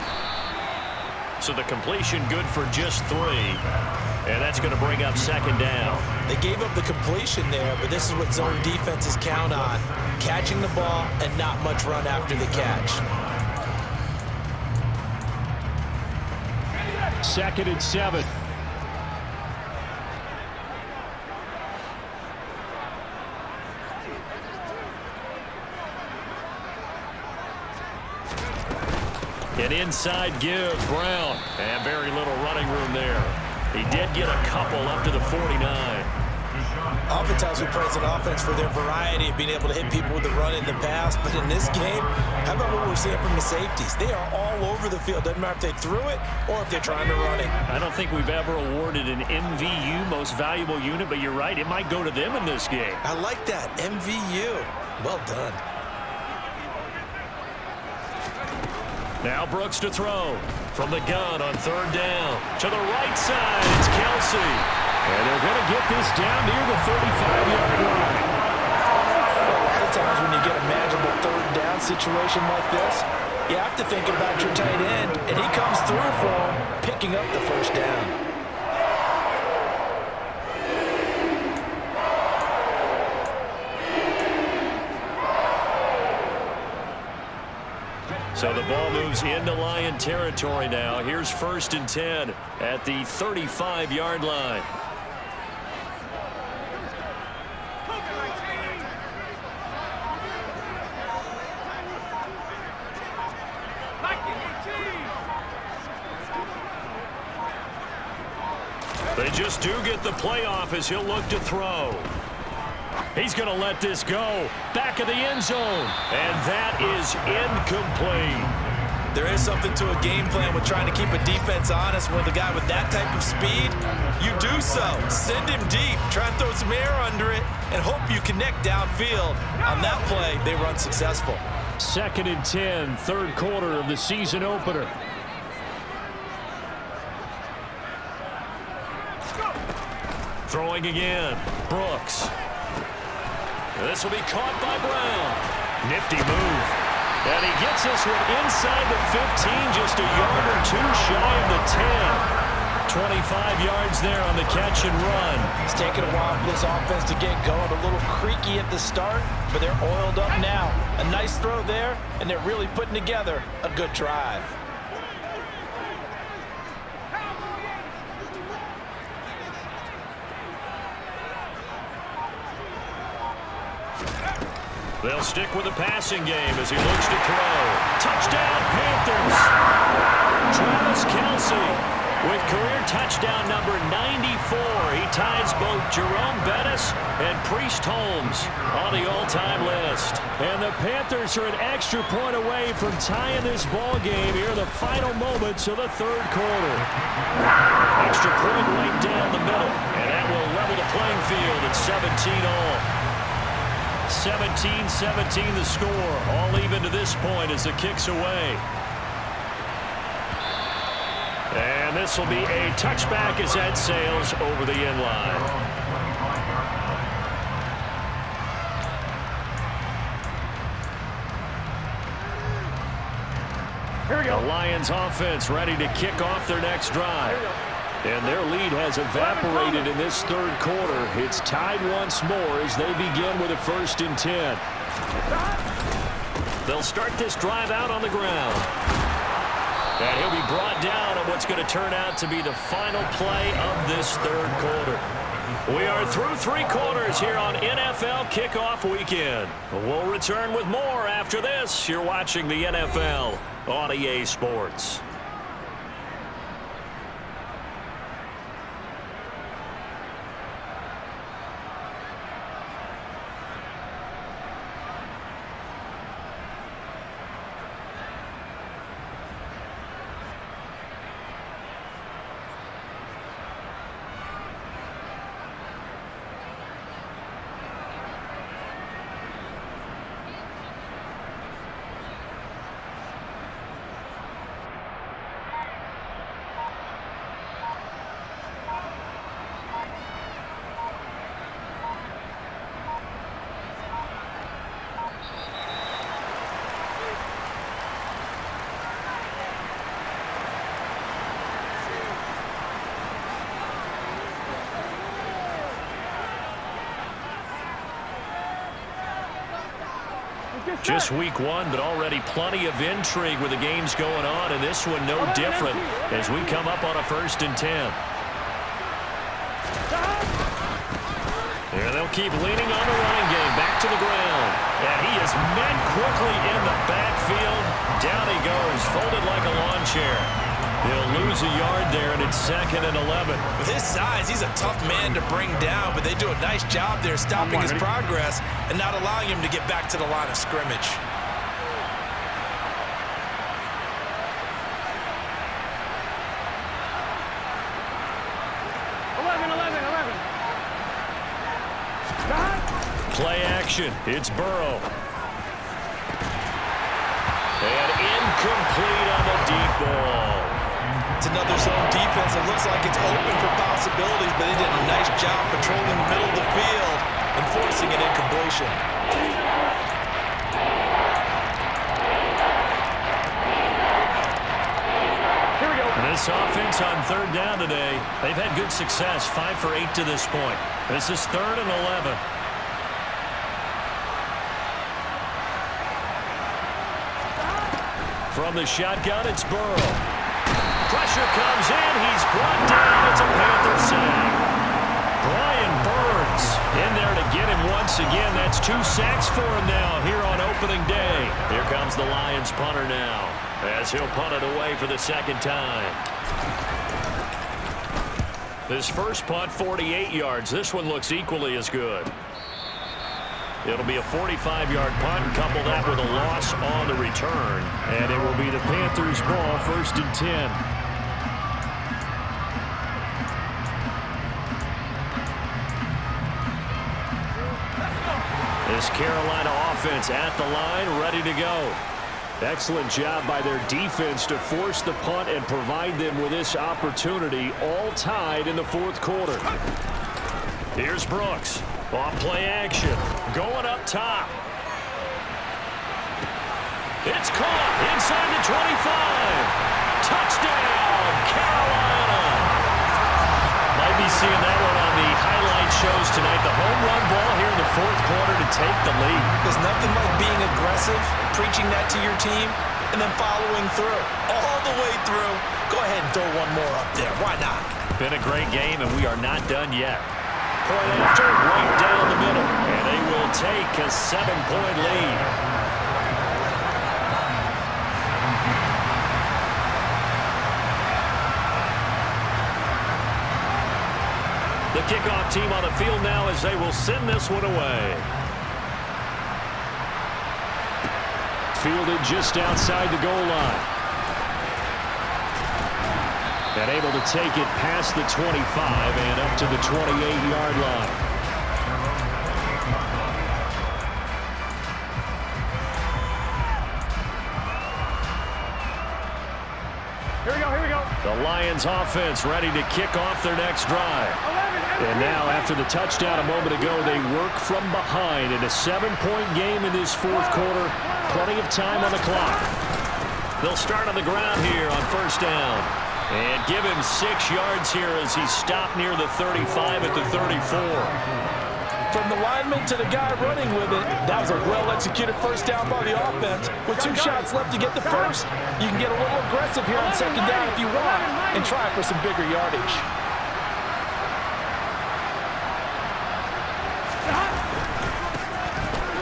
So the completion good for just 3. And that's going to bring up 2nd down. They gave up the completion there, but this is what zone defenses count on. Catching the ball and not much run after the catch. 2nd and 7. An inside give, Brown. And very little running room there. He did get a couple up to the 49. Oftentimes we praise an offense for their variety of being able to hit people with the run in the pass. But in this game, how about what we're seeing from the safeties? They are all over the field. Doesn't matter if they threw it or if they're trying to run it. I don't think we've ever awarded an MVU, most valuable unit, but you're right. It might go to them in this game. I like that. MVU. Well done. Now Brooks to throw from the gun on 3rd down. To the right side, it's Kelce. And they're going to get this down near the 35-yard line. A lot of times when you get a manageable 3rd down situation like this, you have to think about your tight end, and he comes through for him, picking up the 1st down. So the ball moves into Lion territory now. Here's 1st and 10 at the 35-yard line. They just do get the playoff as he'll look to throw. He's going to let this go. Back of the end zone. And that is incomplete. There is something to a game plan with trying to keep a defense honest. With a guy with that type of speed, you do so. Send him deep. Try and throw some air under it and hope you connect downfield. On that play, they run successful. 2nd and 10, 3rd quarter of the season opener. Throwing again. Brooks. This will be caught by Brown. Nifty move. And he gets this one inside the 15, just a yard or 2 shy of the 10. 25 yards there on the catch and run. It's taken a while for this offense to get going. A little creaky at the start, but they're oiled up now. A nice throw there, and they're really putting together a good drive. They'll stick with the passing game as he looks to throw. Touchdown, Panthers! Travis Kelce with career touchdown number 94. He ties both Jerome Bettis and Priest Holmes on the all-time list. And the Panthers are an extra point away from tying this ball game here in the final moments of the 3rd quarter. Extra point right down the middle, and that will level the playing field at 17 all. 17-17 the score. All even to this point as the kick's away. And this will be a touchback as that sails over the end line. Here we go. The Lions offense ready to kick off their next drive. And their lead has evaporated in this third quarter. It's tied once more as they begin with a 1st and 10. They'll start this drive out on the ground. And he'll be brought down on what's going to turn out to be the final play of this third quarter. We are through 3 quarters here on NFL Kickoff Weekend. We'll return with more after this. You're watching the NFL on EA Sports. Just week 1, but already plenty of intrigue with the games going on, and this one no different as we come up on a 1st and 10. And they'll keep leaning on the running game. Back to the ground. And he is met quickly in the backfield. Down he goes, folded like a lawn chair. He'll lose a yard there, and it's 2nd and 11. With his size, he's a tough man to bring down, but they do a nice job there stopping his progress and not allowing him to get back to the line of scrimmage. Play action. It's Burrow. And incomplete on the deep ball. It's another zone defense. It looks like it's open for possibilities, but they did a nice job patrolling the middle of the field and forcing an incompletion. Here we go. And this offense on 3rd down today, they've had good success, 5 for 8 to this point. This is 3rd and 11. From the shotgun, it's Burrow. Pressure comes in. He's brought down. It's a Panther sack. Brian Burns in there to get him once again. That's 2 sacks for him now here on opening day. Here comes the Lions punter now as he'll punt it away for the 2nd time. This first punt, 48 yards. This one looks equally as good. It'll be a 45-yard punt, and couple that with a loss on the return. And it will be the Panthers' ball, 1st and 10. This Carolina offense at the line, ready to go. Excellent job by their defense to force the punt and provide them with this opportunity, all tied in the 4th quarter. Here's Brooks. Off play action. Going up top. It's caught inside the 25. Touchdown, Carolina. Might be seeing that one on the highlight shows tonight. The home run ball here in the 4th quarter to take the lead. There's nothing like being aggressive, preaching that to your team, and then following through. All the way through. Go ahead and throw one more up there. Why not? Been a great game, and we are not done yet. Point after, right down the middle. And they will take a 7-point lead. The kickoff team on the field now as they will send this one away. Fielded just outside the goal line. And able to take it past the 25 and up to the 28-yard line. The Lions offense ready to kick off their next drive. And now, after the touchdown a moment ago, they work from behind in a 7-point game in this fourth quarter. Plenty of time on the clock. They'll start on the ground here on first down. And give him 6 yards here as he stopped near the 35 at the 34. From the lineman to the guy running with it, that was a well-executed first down by the offense. With 2 shots left to get the first, you can get a little aggressive here on second down if you want and try for some bigger yardage.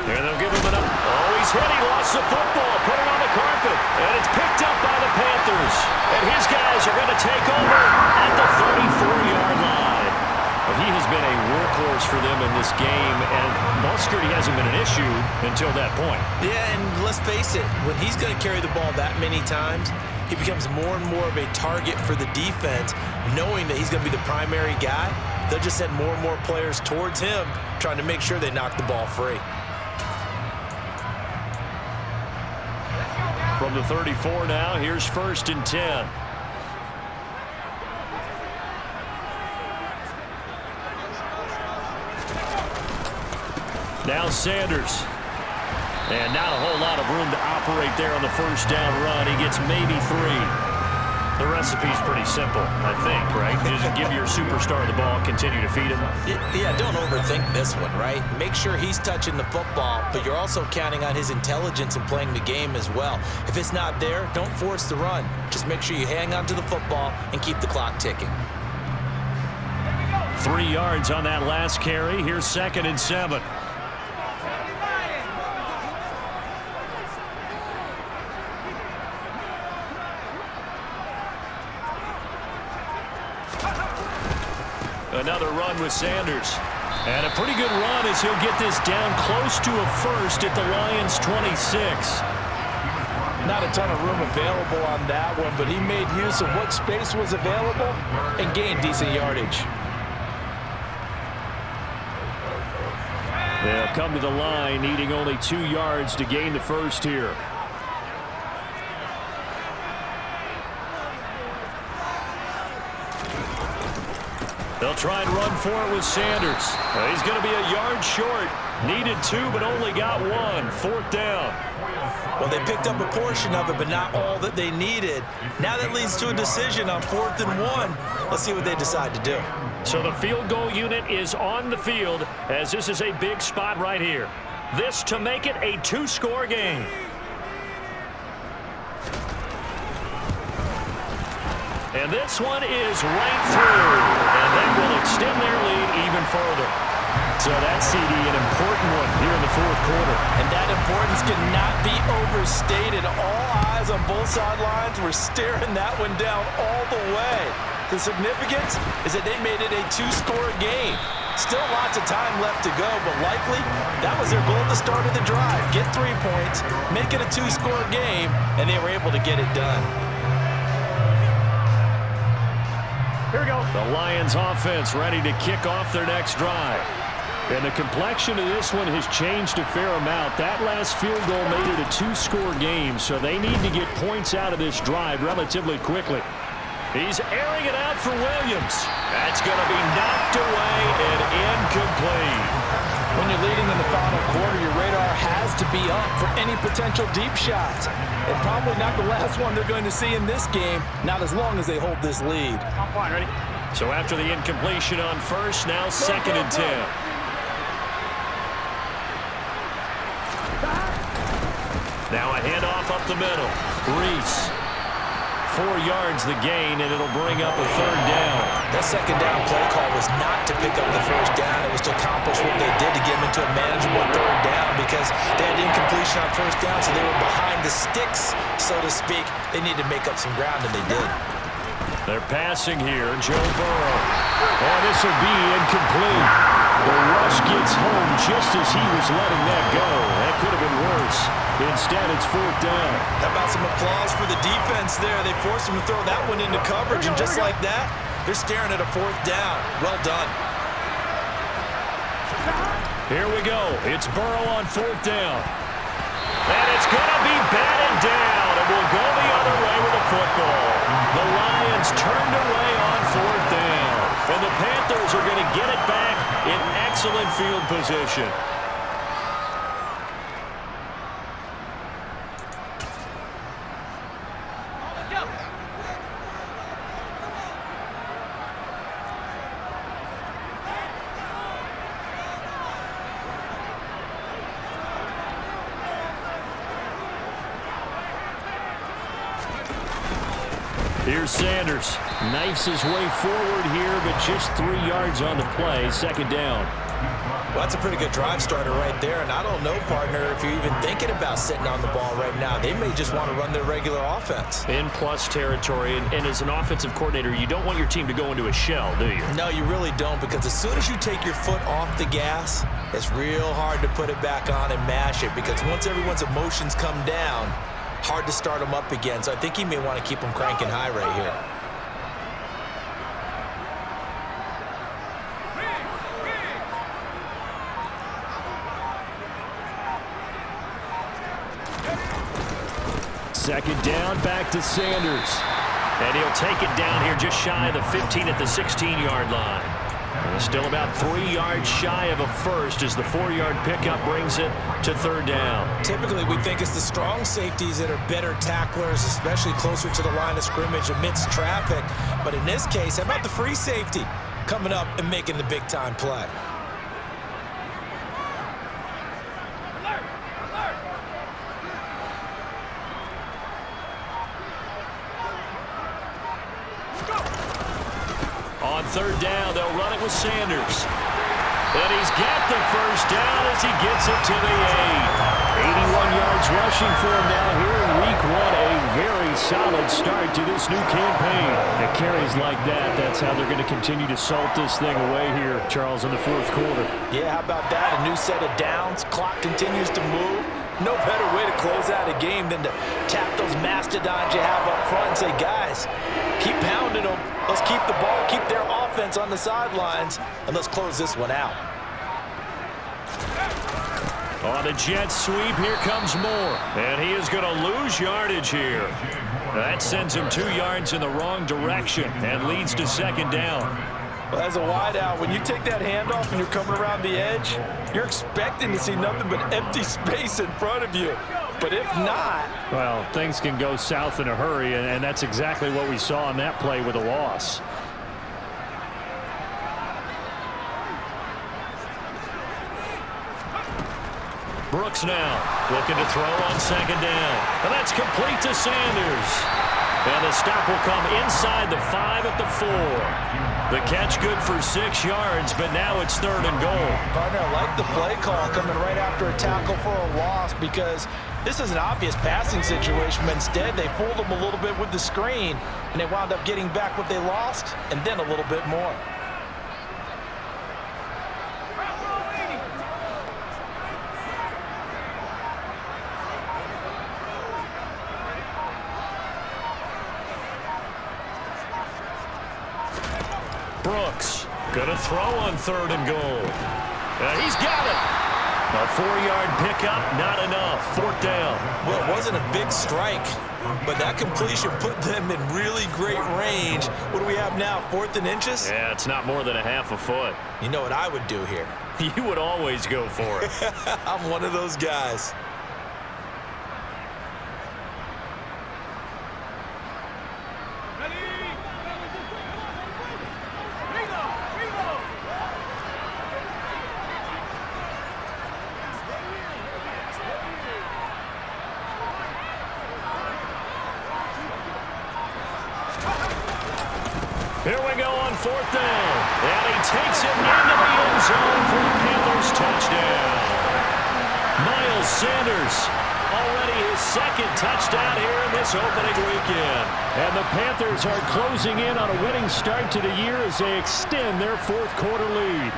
Here they'll give him an up. Oh, he's hit. He lost the football. Put it on the carpet. And it's picked up by the Panthers. And his guys are going to take over at the 34-yard line. But he has been a workhorse for them in this game, and ball security hasn't been an issue until that point. Yeah, and let's face it, when he's going to carry the ball that many times, he becomes more and more of a target for the defense, knowing that he's going to be the primary guy. They'll just send more and more players towards him, trying to make sure they knock the ball free. From the 34 now, here's 1st and 10. Now Sanders. And not a whole lot of room to operate there on the first down run. He gets maybe 3. The recipe's pretty simple, I think, right? You just give your superstar the ball, continue to feed him. Yeah, don't overthink this one, right? Make sure he's touching the football, but you're also counting on his intelligence in playing the game as well. If it's not there, don't force the run. Just make sure you hang on to the football and keep the clock ticking. 3 yards on that last carry. Here's 2nd and 7. Another run with Sanders. And a pretty good run as he'll get this down close to a first at the Lions' 26. Not a ton of room available on that one, but he made use of what space was available and gained decent yardage. They'll come to the line needing only 2 yards to gain the first here. They'll try and run for it with Sanders. He's going to be a yard short. Needed 2, but only got 1. 4th down. Well, they picked up a portion of it, but not all that they needed. Now that leads to a decision on 4th and 1. Let's see what they decide to do. So the field goal unit is on the field as this is a big spot right here. This to make it a 2-score game. And this one is right through. And that will extend their lead even further. So that's, CD, an important one here in the fourth quarter. And that importance cannot be overstated. All eyes on both sidelines were staring that one down all the way. The significance is that they made it a 2-score game. Still lots of time left to go, but likely that was their goal at the start of the drive. Get 3 points, make it a 2-score game, and they were able to get it done. Here we go. The Lions offense ready to kick off their next drive. And the complexion of this one has changed a fair amount. That last field goal made it a 2-score game, so they need to get points out of this drive relatively quickly. He's airing it out for Williams. That's going to be knocked away and incomplete. When you're leading in the final quarter, your radar has to be up for any potential deep shots. And probably not the last one they're going to see in this game, not as long as they hold this lead. I'm fine, ready? So after the incompletion on first, now 2nd and 10. Now a handoff up the middle. Reese. 4 yards the gain, and it'll bring up a 3rd down. That 2nd down play call was not to pick up the first down. It was to accomplish what they did to get them into a manageable 3rd down because they had incompletion on first down, so they were behind the sticks, so to speak. They needed to make up some ground, and they did. They're passing here. Joe Burrow. And this will be incomplete. The rush gets home just as he was letting that go. That could have been worse. Instead, it's 4th down. How about some applause for the defense there? They forced him to throw that one into coverage, and just like that, they're staring at a 4th down. Well done. Here we go. It's Burrow on 4th down. And it's going to be batted down, and we'll go the other way with the football. The Lions turned away on 4th down, and the Panthers are going to get it back in excellent field position. Here's Sanders. Knifes his way forward here, but just 3 yards on the play. 2nd down. Well, that's a pretty good drive starter right there, and I don't know, partner, if you're even thinking about sitting on the ball right now. They may just want to run their regular offense. In plus territory, and as an offensive coordinator, you don't want your team to go into a shell, do you? No, you really don't, because as soon as you take your foot off the gas, it's real hard to put it back on and mash it, because once everyone's emotions come down, hard to start them up again. So I think he may want to keep them cranking high right here. Second down, back to Sanders. And he'll take it down here just shy of the 15 at the 16-yard line. And still about 3 yards shy of a first as the 4-yard pickup brings it to 3rd down. Typically, we think it's the strong safeties that are better tacklers, especially closer to the line of scrimmage amidst traffic. But in this case, how about the free safety coming up and making the big-time play? On 3rd down, they'll run it with Sanders. And he's got the first down as he gets it to the 8. 81 yards rushing for him now here in Week 1. A very solid start to this new campaign. It carries like that. That's how they're going to continue to salt this thing away here, Charles, in the 4th quarter. Yeah, how about that? A new set of downs. Clock continues to move. No better way to close out a game than to tap those mastodons you have up front and say, guys, keep pounding them. Let's keep the ball, keep their offense on the sidelines, and let's close this one out. On the jet sweep, here comes Moore. And he is going to lose yardage here. That sends him 2 yards in the wrong direction and leads to 2nd down. Well, as a wideout, when you take that handoff and you're coming around the edge, you're expecting to see nothing but empty space in front of you. But if not... Well, things can go south in a hurry, and that's exactly what we saw on that play with a loss. Brooks now looking to throw on 2nd down. And that's complete to Sanders. And the stop will come inside the 5 at the 4. The catch good for 6 yards, but now it's 3rd and goal. Partner, I like the play call coming right after a tackle for a loss, because this is an obvious passing situation, but instead they fooled them a little bit with the screen, and they wound up getting back what they lost, and then a little bit more. Brooks going to throw on 3rd and goal. He's got it. A 4-yard pickup, not enough. 4th down. Well, it wasn't a big strike, but that completion put them in really great range. What do we have now, 4th and inches? Yeah, it's not more than a half a foot. You know what I would do here? You would always go for it. I'm one of those guys. Here we go on 4th down. And he takes it into the end zone for the Panthers touchdown. Miles Sanders, already his 2nd touchdown here in this opening weekend. And the Panthers are closing in on a winning start to the year as they extend their 4th quarter lead.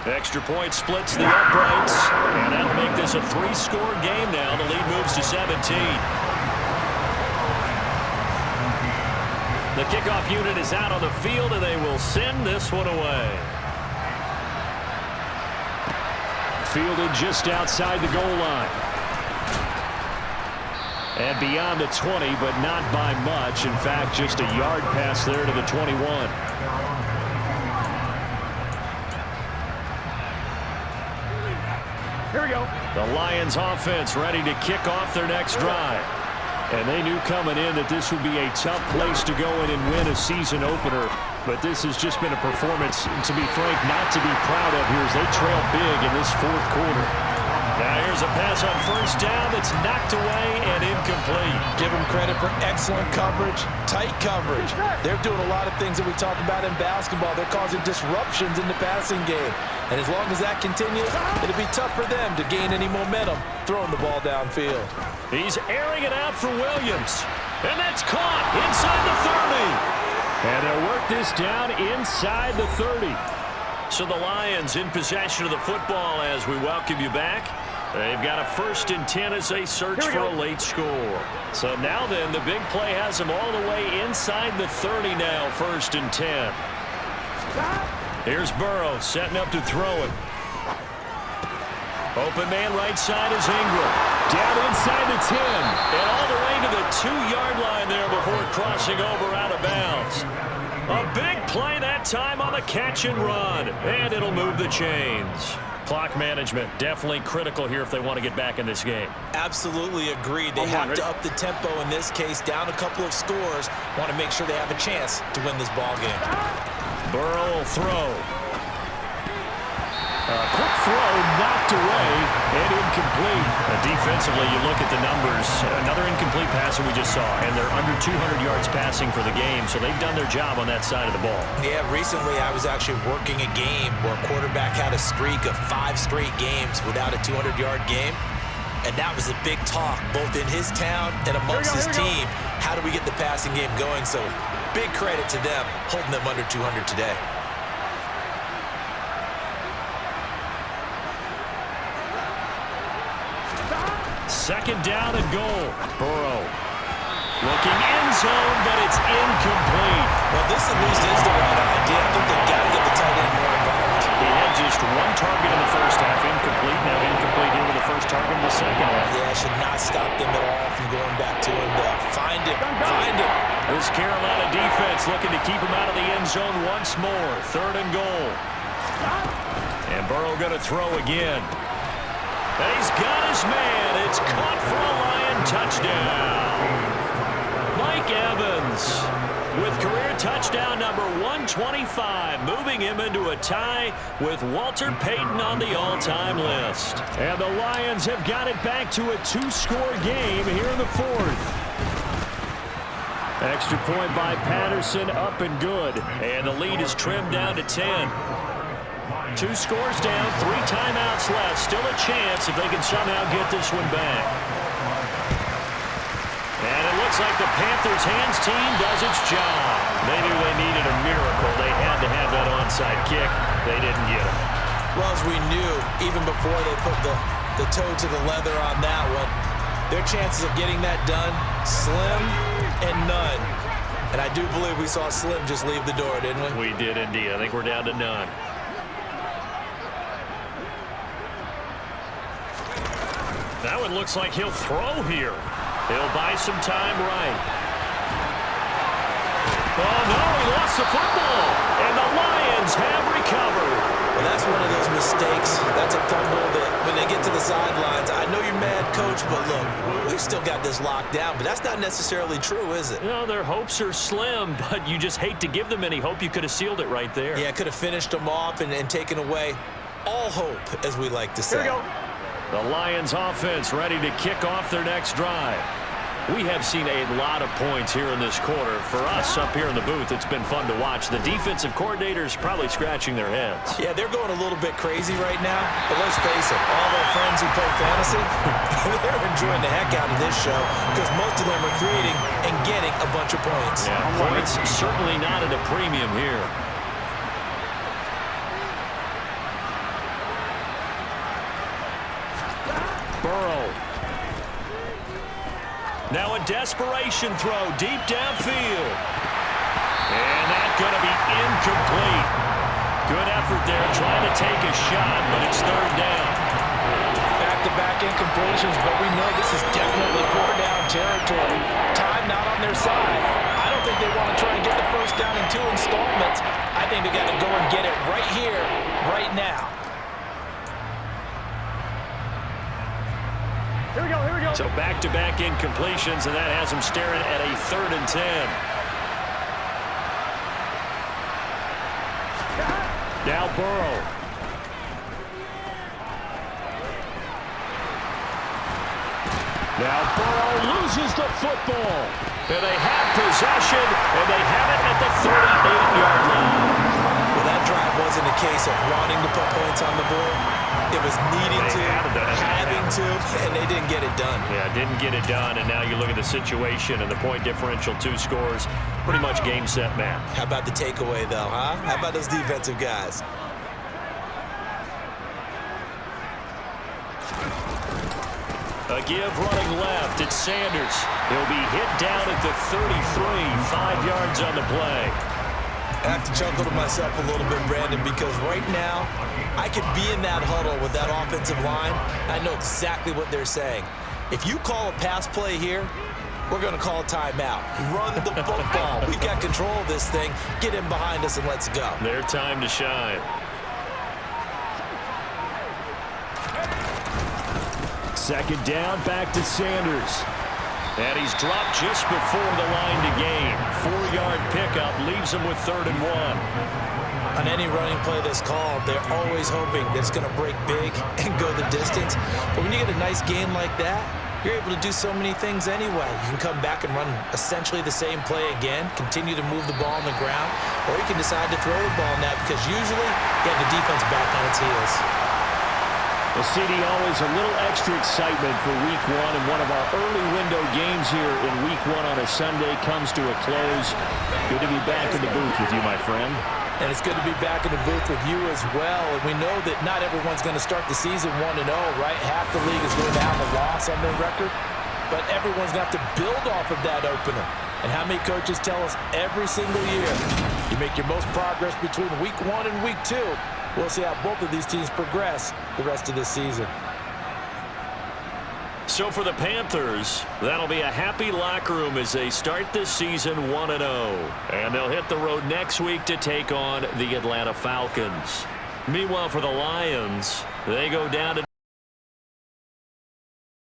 Extra point splits the uprights, and that'll make this a 3-score game now. The lead moves to 17. The kickoff unit is out on the field, and they will send this one away. Fielded just outside the goal line. And beyond the 20, but not by much. In fact, just a yard pass there to the 21. Here we go. The Lions offense ready to kick off their next drive. And they knew coming in that this would be a tough place to go in and win a season opener. But this has just been a performance, to be frank, not to be proud of here as they trail big in this fourth quarter. Now here's a pass on first down that's knocked away and incomplete. Give them credit for excellent coverage, tight coverage. They're doing a lot of things that we talk about in basketball. They're causing disruptions in the passing game. And as long as that continues, it'll be tough for them to gain any momentum throwing the ball downfield. He's airing it out for Williams. And that's caught inside the 30. And they'll work this down inside the 30. So the Lions in possession of the football as we welcome you back. They've got a 1st and 10 as they search for a late score. So now then, the big play has them all the way inside the 30 now, 1st and 10. Here's Burrow setting up to throw it. Open man right side is Ingram. Down inside the 10. And all the way to the 2-yard line there before crossing over out of bounds. A big play that time on the catch and run. And it'll move the chains. Clock management definitely critical here if they want to get back in this game. Absolutely agreed. They have to up the tempo in this case, down a couple of scores. Want to make sure they have a chance to win this ball game. Burrow will throw. Quick throw knocked away and incomplete. Defensively, you look at the numbers. Another incomplete pass that we just saw, and they're under 200 yards passing for the game, so they've done their job on that side of the ball. Yeah, recently I was actually working a game where a quarterback had a streak of 5 straight games without a 200-yard game, and that was a big talk both in his town and amongst his team. How do we get the passing game going? So big credit to them holding them under 200 today. Second down and goal. Burrow looking end zone, but it's incomplete. Well, this at least is the right idea. I think they've got to get the tight end more involved. He had just 1 target in the first half, incomplete. Now incomplete here with the first target in the second half. Yeah, should not stop them at all from going back to him. Find him. Find him. This Carolina defense looking to keep him out of the end zone once more. 3rd and goal. And Burrow going to throw again. And he's got his man. It's caught for a Lion touchdown. Mike Evans with career touchdown number 125, moving him into a tie with Walter Payton on the all-time list. And the Lions have got it back to a 2-score game here in the 4th. Extra point by Patterson, up and good. And the lead is trimmed down to 10. 2 scores down, 3 timeouts left. Still a chance if they can somehow get this one back. And it looks like the Panthers' hands team does its job. They knew they needed a miracle. They had to have that onside kick. They didn't get it. Well, as we knew, even before they put the toe to the leather on that one, their chances of getting that done, slim and none. And I do believe we saw Slim just leave the door, didn't we? We did indeed. I think we're down to none. That one looks like he'll throw here. He'll buy some time right. Oh, no, he lost the football. And the Lions have recovered. Well, that's one of those mistakes. That's a fumble that when they get to the sidelines, I know you're mad, Coach, but look, we've still got this locked down. But that's not necessarily true, is it? No, their hopes are slim, but you just hate to give them any hope. You could have sealed it right there. Yeah, could have finished them off and taken away all hope, as we like to say. Here we go. The Lions offense ready to kick off their next drive. We have seen a lot of points here in this quarter. For us up here in the booth, it's been fun to watch. The defensive coordinators probably scratching their heads. Yeah, they're going a little bit crazy right now. But let's face it, all our friends who play fantasy, they're enjoying the heck out of this show because most of them are creating and getting a bunch of points. Yeah, points certainly not at a premium here. Burrow. Now a desperation throw deep downfield. And that's going to be incomplete. Good effort there trying to take a shot, but it's 3rd down. Back-to-back incompletions, but we know this is definitely 4-down territory. Time not on their side. I don't think they want to try and get the first down in 2 installments. I think they got to go and get it right here, right now. Here we go, here we go. So back-to-back incompletions, and that has them staring at a 3rd and 10. Now Burrow. Now Burrow loses the football. And they have possession, and they have it at the 38-yard line. Well, that drive wasn't a case of wanting to put points on the board. It was needing to, having to, and they didn't get it done. Yeah, didn't get it done, and now you look at the situation and the point differential, 2 scores, pretty much game, set, match. How about the takeaway, though, huh? How about those defensive guys? A give running left. It's Sanders. He'll be hit down at the 33, 5 yards on the play. I have to chuckle to myself a little bit, Brandon, because right now I could be in that huddle with that offensive line. I know exactly what they're saying. If you call a pass play here, we're going to call a timeout. Run the football. We've got control of this thing. Get in behind us and let's go. Their time to shine. Second down, back to Sanders. And he's dropped just before the line to gain. 4-yard pickup leaves him with 3rd and 1. On any running play that's called, they're always hoping that it's going to break big and go the distance. But when you get a nice gain like that, you're able to do so many things anyway. You can come back and run essentially the same play again, continue to move the ball on the ground, or you can decide to throw the ball now because usually you have the defense back on its heels. Well, CD, always a little extra excitement for Week 1, and one of our early window games here in Week 1 on a Sunday comes to a close. Good to be back in the booth with you, my friend. And it's good to be back in the booth with you as well. And we know that not everyone's going to start the season 1-0, right? Half the league is going to have a loss on their record, but everyone's going to have to build off of that opener. And how many coaches tell us every single year, you make your most progress between Week 1 and Week 2. We'll see how both of these teams progress the rest of this season. So for the Panthers, that'll be a happy locker room as they start this season 1-0. And they'll hit the road next week to take on the Atlanta Falcons. Meanwhile, for the Lions, they go down to